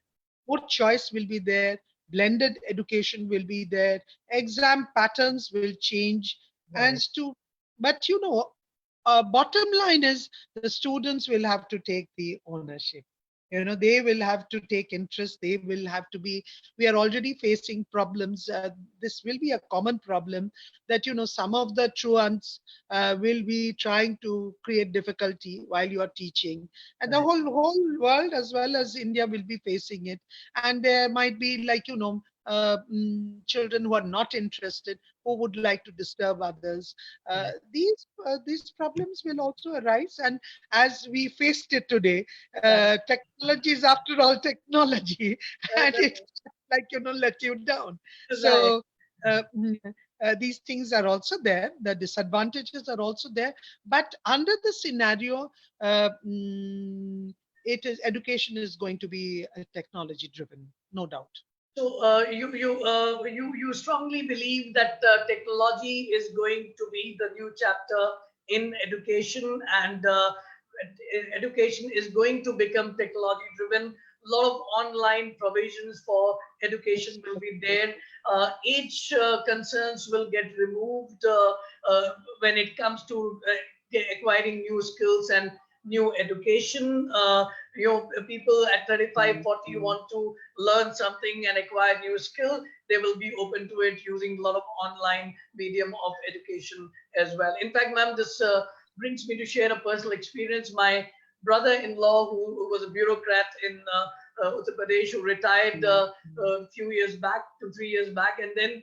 more choice will be there, blended education will be there, exam patterns will change. And right. but bottom line is the students will have to take the ownership. They will have to take interest. They will have to be. We are already facing problems. This will be a common problem that some of the truants will be trying to create difficulty while you are teaching, and the Right. whole world as well as India will be facing it. And there might be, like, children who are not interested, who would like to disturb others. Right. These problems will also arise, and as we faced it today, Right. technology is after all technology, and it like let you down. Right. So these things are also there. The disadvantages are also there, but under the scenario, it is education is going to be technology driven, no doubt. So you strongly believe that technology is going to be the new chapter in education, and education is going to become technology driven. A lot of online provisions for education will be there. Age concerns will get removed when it comes to acquiring new skills and new education. People at 35, 40 want to learn something and acquire new skill, they will be open to it using a lot of online medium of education as well. In fact, ma'am, this brings me to share a personal experience. My brother-in-law, who was a bureaucrat in Uttar Pradesh, who retired a few years back, 2 3 years back, and then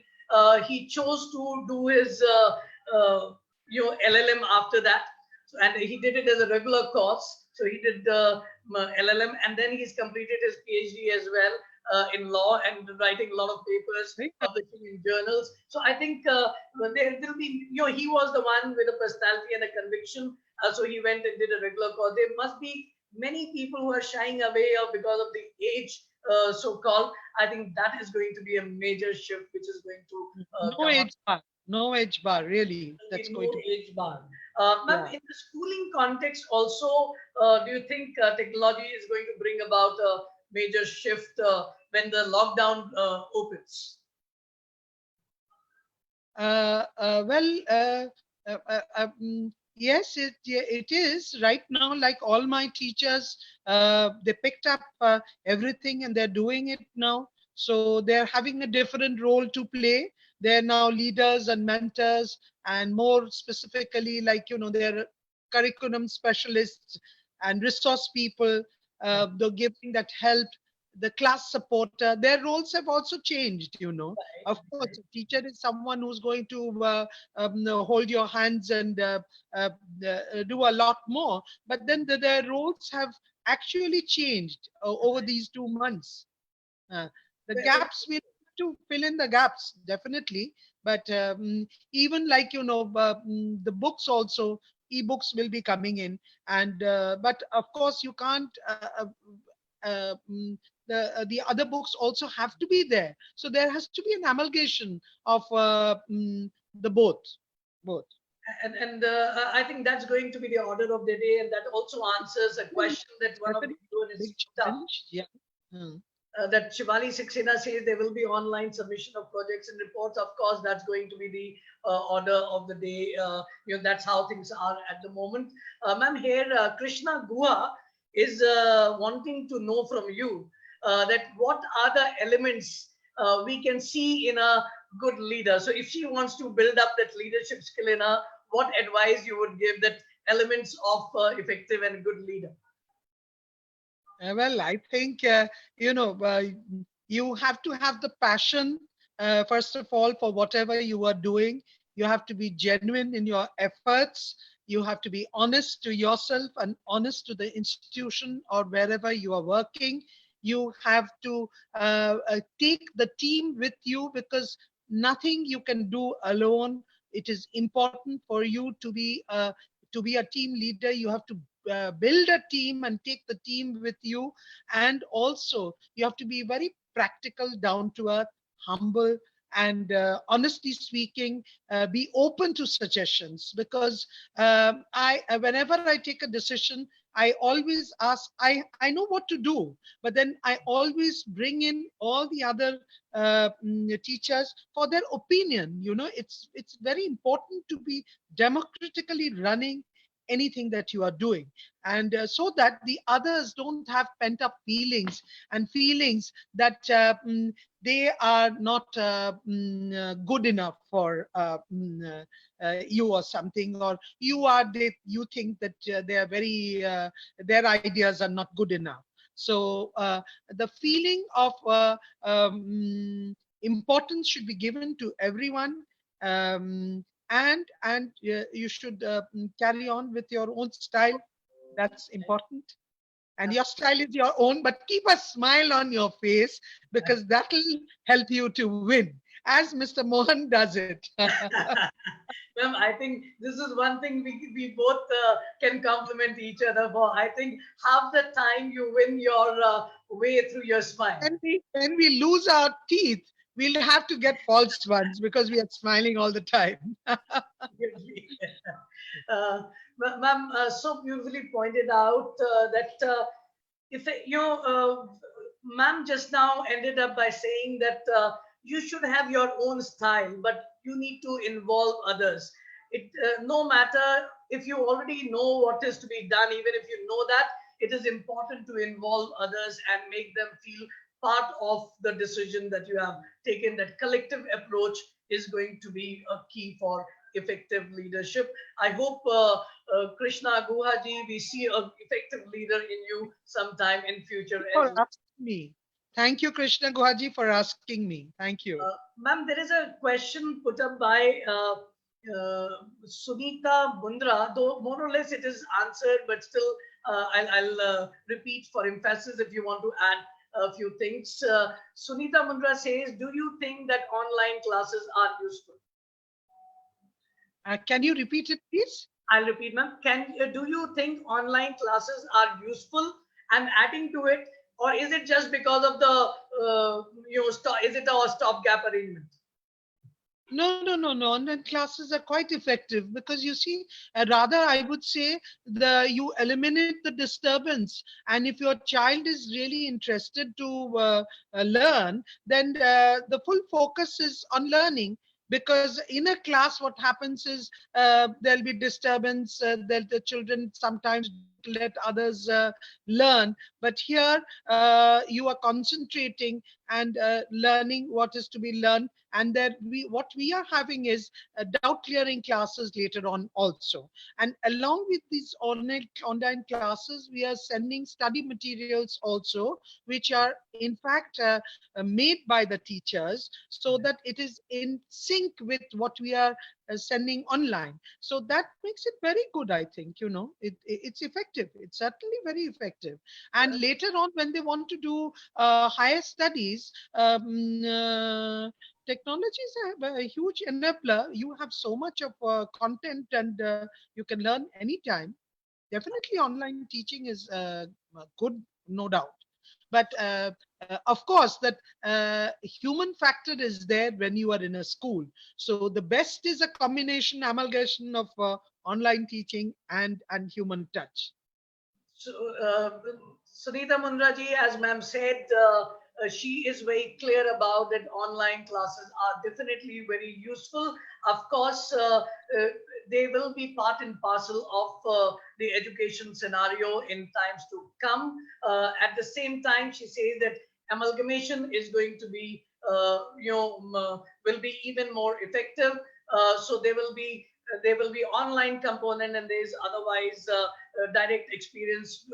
he chose to do his LLM after that. So, and he did it as a regular course. So he did LLM, and then he's completed his PhD as well in law and writing a lot of papers, publishing in journals. So I think there will be, he was the one with a personality and a conviction. So he went and did a regular course. There must be many people who are shying away because of the age, so-called. I think that is going to be a major shift, which is going to No come up. age bar. No age bar, really. That's No going to be. age bar. Ma'am, Yeah. in the schooling context also, do you think technology is going to bring about a major shift when the lockdown opens? Well, yes, it is right now. Like all my teachers, they picked up everything and they're doing it now. So they're having a different role to play. They're now leaders and mentors, and more specifically, like they're curriculum specialists and resource people. Right, The giving that help, the class supporter. Their roles have also changed. Of course, right, a teacher is someone who's going to hold your hands and uh, do a lot more. But then their roles have actually changed over right. these 2 months. Uh, the Ve- ve- gaps we have to fill in the gaps definitely. But even like the books also, ebooks will be coming in, and but of course you can't. The other books also have to be there. So there has to be an amalgamation of the both. and I think that's going to be the order of the day, and that also answers a Well, question that it's one of the definitely a viewers big put up. challenge. Yeah. Mm. That Shivali Saxena says there will be online submission of projects and reports. Of course, that's going to be the order of the day. That's how things are at the moment. Ma'am, here Krishna Guha is wanting to know from you that what are the elements we can see in a good leader. So, if she wants to build up that leadership skill in her, what advice you would give that elements of effective and good leader? Well, I think you have to have the passion first of all for whatever you are doing. You have to be genuine in your efforts. You have to be honest to yourself and honest to the institution or wherever you are working. You have to take the team with you, because nothing you can do alone. It is important for you to be a team leader. You have to build a team and take the team with you. And also you have to be very practical, down to earth, humble, and honestly speaking, be open to suggestions. Because whenever I take a decision, I always ask, I know what to do, but then I always bring in all the other teachers for their opinion. It's very important to be democratically running anything that you are doing, and so that the others don't have pent up feelings and feelings that they are not good enough for you or something, or you think that they are very their ideas are not good enough. So the feeling of importance should be given to everyone. And you should carry on with your own style. That's important. And your style is your own, but keep a smile on your face, because that'll help you to win, as Mr. Mohan does it. Ma'am, I think this is one thing we both can compliment each other for. I think half the time you win your way through your smile. When we lose our teeth, we'll have to get false ones because we are smiling all the time. Definitely. Ma'am, so beautifully pointed out that if ma'am just now ended up by saying that you should have your own style, but you need to involve others. It no matter if you already know what is to be done, even if you know that, it is important to involve others and make them feel part of the decision that you have taken. That collective approach is going to be a key for effective leadership. I hope Krishna Guhaji, we see an effective leader in you sometime in future For as well. asking me. Thank you, Krishna Guhaji, for asking me. Thank you. Ma'am, there is a question put up by Sunita Mundra, though more or less it is answered, but still I'll repeat for emphasis if you want to add a few things. Sunita Mundra says, do you think that online classes are useful? Can you repeat it, please? I'll repeat, ma'am. Do you think online classes are useful? And adding to it, or is it just because of the is it a stopgap arrangement? No, no, no, no. Online classes are quite effective because you see, rather I would say you eliminate the disturbance, and if your child is really interested to learn, then the full focus is on learning. Because in a class, what happens is there'll be disturbance. That the children sometimes don't let others learn, but here you are concentrating and learning what is to be learned, and that what we are having is doubt clearing classes later on also. And along with these online classes, we are sending study materials also, which are in fact made by the teachers, so that it is in sync with what we are sending online. So that makes it very good, I think. It's effective. It's certainly very effective. And later on, when they want to do higher studies, technologies have a huge enabler. You have so much of content, and you can learn anytime. Definitely, online teaching is good, no doubt. But of course, that human factor is there when you are in a school. So the best is a combination, amalgamation of online teaching and human touch. So, Sunita Mundraji, as ma'am said, she is very clear about that online classes are definitely very useful. Of course, they will be part and parcel of the education scenario in times to come. At the same time, she says that amalgamation is going to be, will be even more effective. So there will be online component, and there's otherwise direct experience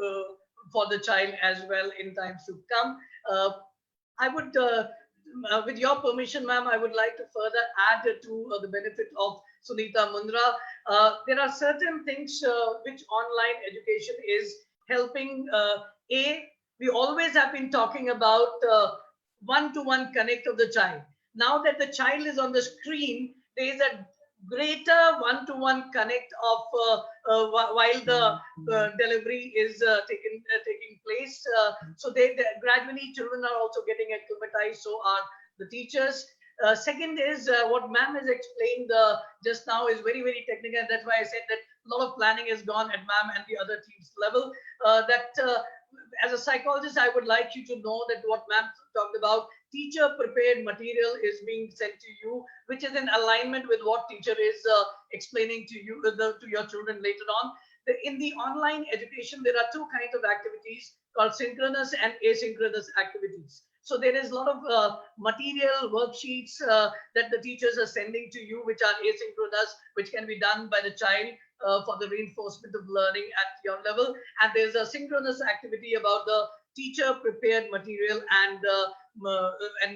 for the child as well in times to come. I would, with your permission, ma'am, I would like to further add to the benefit of Sunita Mundra. There are certain things which online education is helping. We always have been talking about one-to-one connect of the child. Now that the child is on the screen, there is a greater one-to-one connect of while the delivery is taking place. So they gradually children are also getting acclimatized. So are the teachers. Second is what ma'am has explained just now is very, very technical. And that's why I said that a lot of planning is gone at ma'am and the other teams level. As a psychologist, I would like you to know that what ma'am talked about, teacher prepared material is being sent to you, which is in alignment with what teacher is explaining to you, to your children later on. In the online education, there are two kinds of activities called synchronous and asynchronous activities. So there is a lot of material worksheets that the teachers are sending to you, which are asynchronous, which can be done by the child for the reinforcement of learning at your level. And there's a synchronous activity about the teacher prepared material and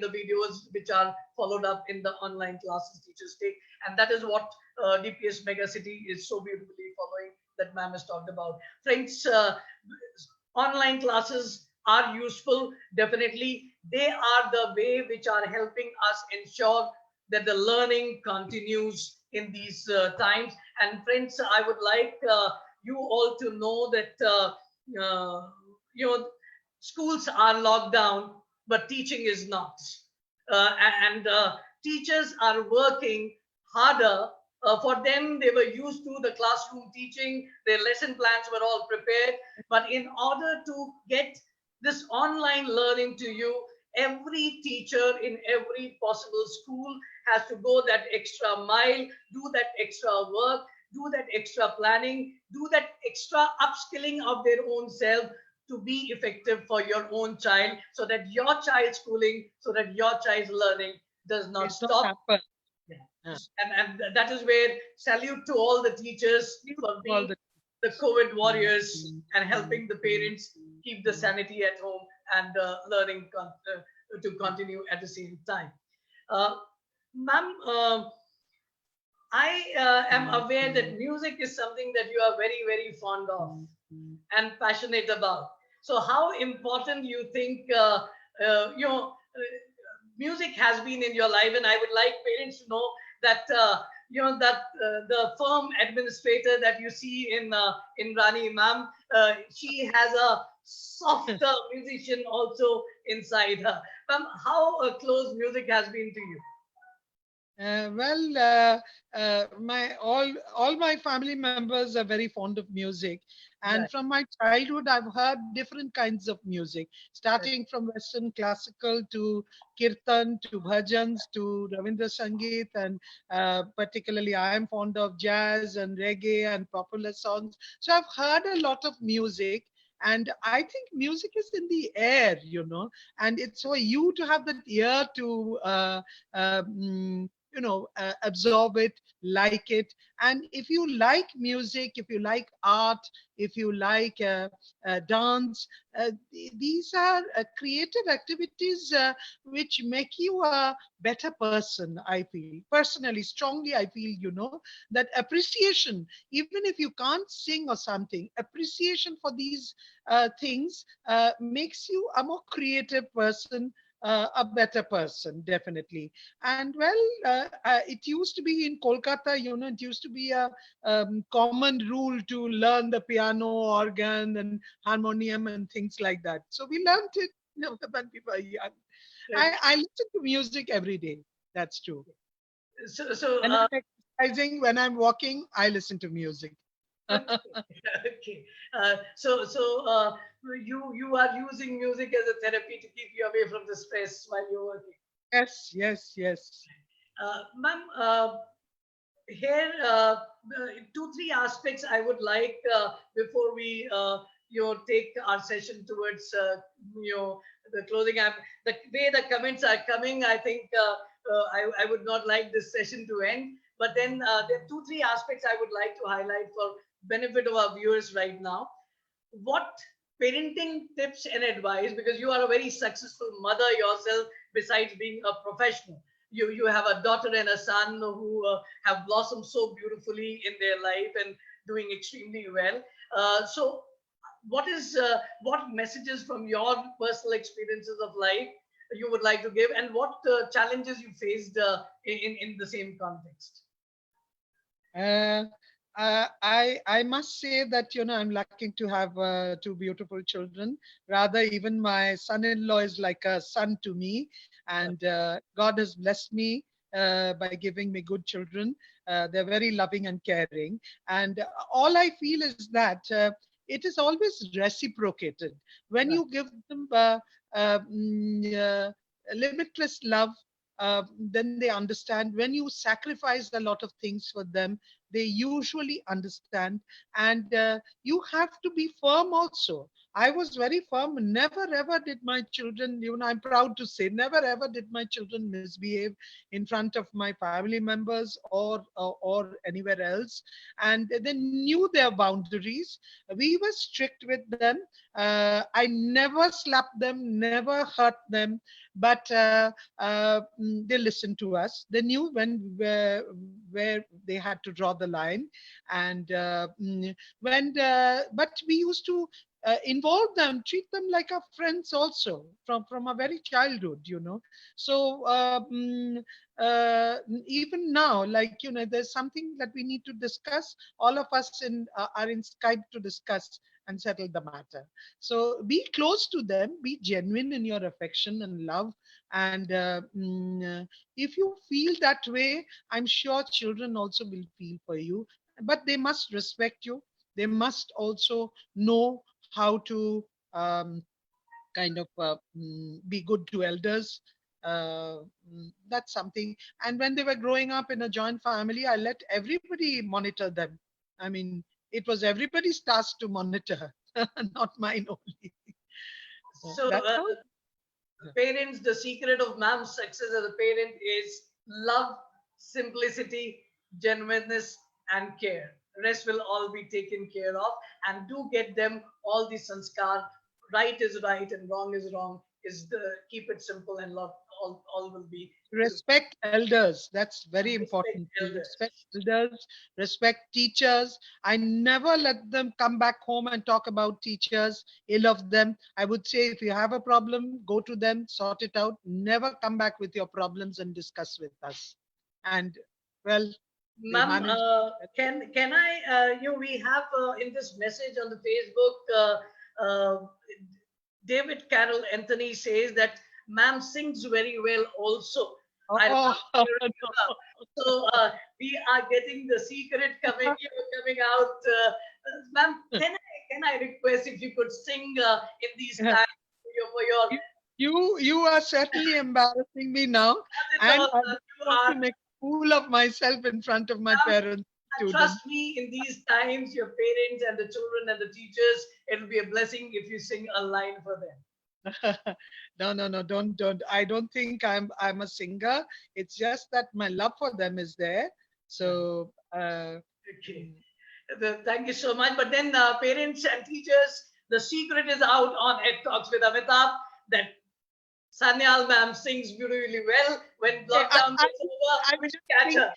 the videos which are followed up in the online classes teachers take. And that is what DPS Megacity is so beautifully following that ma'am has talked about. Friends, online classes are useful, definitely. They are the way which are helping us ensure that the learning continues in these times. And friends, I would like you all to know that schools are locked down, but teaching is not. And teachers are working harder. For them, they were used to the classroom teaching, their lesson plans were all prepared. But in order to get this online learning to you, every teacher in every possible school has to go that extra mile, do that extra work, do that extra planning, do that extra upskilling of their own self to be effective for your own child, so that your child's schooling, so that your child's learning does not stop. Happen. Yeah. And that is where salute to all the teachers for all being the the COVID warriors and helping the parents keep the sanity at home and learning to continue at the same time. Uh, Ma'am, I am aware that music is something that you are very, very fond of and passionate about. So, how important you think music has been in your life? And I would like parents to know that the firm administrator that you see in Rani Ma'am, she has a softer musician also inside her. Ma'am, how close music has been to you? Well, my all my family members are very fond of music, and Right, from my childhood, I've heard different kinds of music, right, starting from Western classical to kirtan to bhajans to Ravindra Sangeet, and particularly I am fond of jazz and reggae and popular songs. So I've heard a lot of music. And I think music is in the air, and it's for you to have that ear to absorb it, like it. And if you like music, if you like art, if you like dance, these are creative activities which make you a better person. I feel personally, strongly, I feel, that appreciation, even if you can't sing or something, appreciation for these things makes you a more creative person, a better person, definitely. And well, it used to be in Kolkata, it used to be a common rule to learn the piano, organ, and harmonium and things like that. So we learned it, when we were young. right. I listen to music every day. That's true. So, so When I'm exercising, when I'm walking, I listen to music. okay, okay. You are using music as a therapy to keep you away from the stress while you're working. Yes, yes, yes. Ma'am, here two three aspects I would like before we take our session towards the closing. The way the comments are coming, I think I would not like this session to end. But then there are two three aspects I would like to highlight for benefit of our viewers right now. What parenting tips and advice, because you are a very successful mother yourself besides being a professional. You have a daughter and a son who have blossomed so beautifully in their life and doing extremely well. So what messages from your personal experiences of life you would like to give, and what challenges you faced in the same context? Uh, I must say that I'm lucky to have two beautiful children. Rather, even my son-in-law is like a son to me, and God has blessed me by giving me good children. They're very loving and caring, and all I feel is that it is always reciprocated when Right. you give them limitless love. Then they understand. When you sacrifice a lot of things for them, they usually understand. And you have to be firm also. I was very firm. Never ever did my children, I'm proud to say, never ever did my children misbehave in front of my family members or anywhere else. And they knew their boundaries. We were strict with them. I never slapped them, never hurt them, but they listened to us. They knew where they had to draw the line. And but we used to involve them, treat them like our friends also, from a very childhood. So even now, like, there's something that we need to discuss. All of us are in Skype to discuss and settle the matter. So be close to them, be genuine in your affection and love. And if you feel that way, I'm sure children also will feel for you. But they must respect you. They must also know how to kind of be good to elders. That's something. And when they were growing up in a joint family, I let everybody monitor them. I mean, it was everybody's task to monitor, not mine only. So That's how. parents, the secret of ma'am's success as a parent is love, simplicity, genuineness, and care. Rest will all be taken care of, and do get them all the sanskar. Right is right and wrong is wrong. Is the keep it simple and love. All will be beautiful. Respect elders. That's very And respect important. To respect elders. elders, respect teachers. I never let them come back home and talk about teachers, ill of them. I would say if you have a problem, go to them, sort it out. Never come back with your problems and discuss with us. And well, they Ma'am, manage. can I? We have in this message on the Facebook. David Carroll Anthony says that ma'am sings very well also. I Oh, love hearing her. So we are getting the secret coming out. Ma'am, can I request if you could sing in these no. times for your You are certainly embarrassing me now, not at and all, I ma'am. don't You want are, to make a fool of myself in front of my ma'am, parents, trust students. me, in these times, your parents and the children and the teachers, it'll be a blessing if you sing a line for them. No, no, no, don't. I don't think I'm a singer. It's just that my love for them is there. So, Okay. Thank you so much. But then, parents and teachers, the secret is out on Ed Talks with Amitabh that Sanyal ma'am sings beautifully well. When okay, lockdown gets over, I we will just should catch her.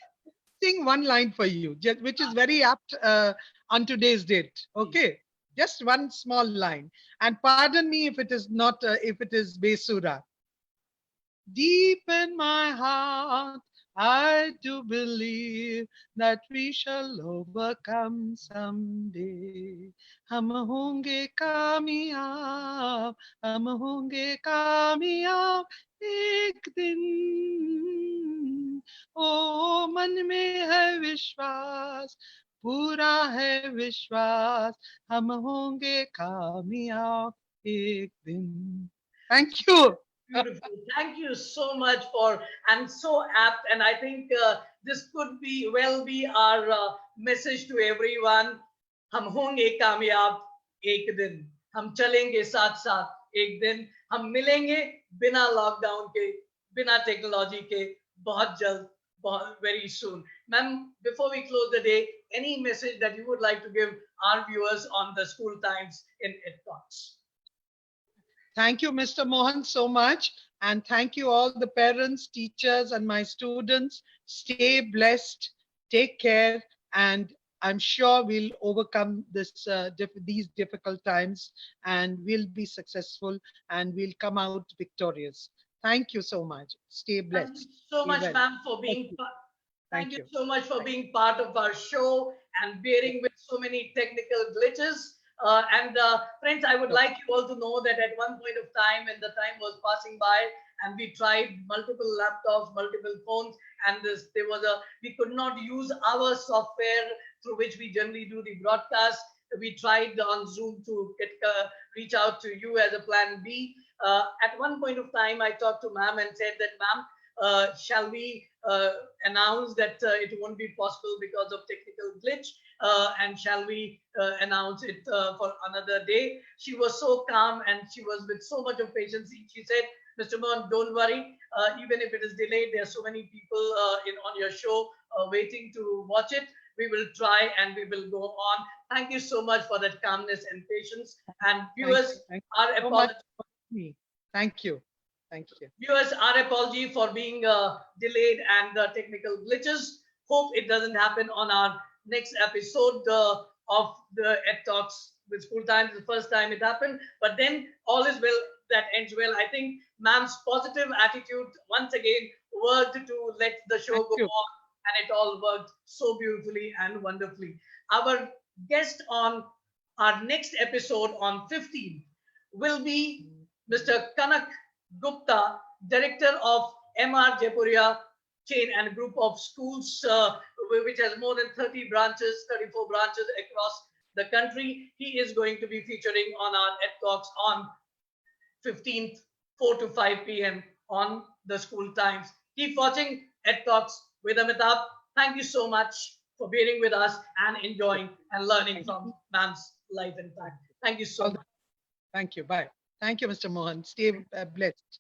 sing one line for you, which is very apt on today's date. Okay, just one small line. And pardon me if it is not, if it is Besura. Deep in my heart, I do believe that we shall overcome someday. हम होंगे कामयाब, हम होंगे कामयाब एक दिन. ओ मन में है विश्वास, पूरा है विश्वास, हम होंगे कामयाब एक दिन. Thank you. Beautiful. Thank you so much for and so apt. And I think this could be our message to everyone. हम होंगे कामयाब एक दिन. हम चलेंगे साथ साथ एक दिन. हम मिलेंगे बिना लॉकडाउन के, बिना टेक्नोलॉजी के, बहुत जल्द, बहुत very soon. Ma'am, before we close the day, any message that you would like to give our viewers on the school times in Ed Talks? Thank you, Mr. Mohan, so much. And thank you, all the parents, teachers, and my students. Stay blessed, take care, and I'm sure we'll overcome these difficult times and we'll be successful and we'll come out victorious. Thank you so much. Stay Thank you blessed. so Be much, well. ma'am, for Thank being you. part. Thank Thank you you. so much for Thank being part of our show and bearing with so many technical glitches. And friends, I would you. like you all to know that at one point of time, when the time was passing by, and we tried multiple laptops, multiple phones, and there was we could not use our software through which we generally do the broadcast. We tried on Zoom to reach out to you as a plan B. At one point of time, I talked to ma'am and said that, ma'am, shall we announce that it won't be possible because of technical glitch? And shall we announce it for another day? She was so calm and she was with so much of patience. She said, Mr. Mohan, don't worry. Even if it is delayed, there are so many people on your show waiting to watch it. We will try and we will go on. Thank you so much for that calmness and patience. And viewers, Thank our you so much apology. for me. Thank you. Thank you. Viewers, our apology for being delayed and technical glitches. Hope it doesn't happen on our next episode of the Ed Talks with School Times. The first time it happened, but then all is well that ends well. I think ma'am's positive attitude once again worked to let the show Thank go you. on, and it all worked so beautifully and wonderfully. Our guest on our next episode on 15th will be Mr. Kanak Gupta, director of MR Jaipuria chain and group of schools, which has more than 30 branches, 34 branches across the country. He is going to be featuring on our Ed Talks on 15th, 4 to 5 p.m. on the school times. Keep watching Ed Talks with Amitabh. Thank you so much for being with us and enjoying and learning from ma'am's life and time. Thank you so much. Thank you. Bye. Thank you, Mr. Mohan. Stay blessed.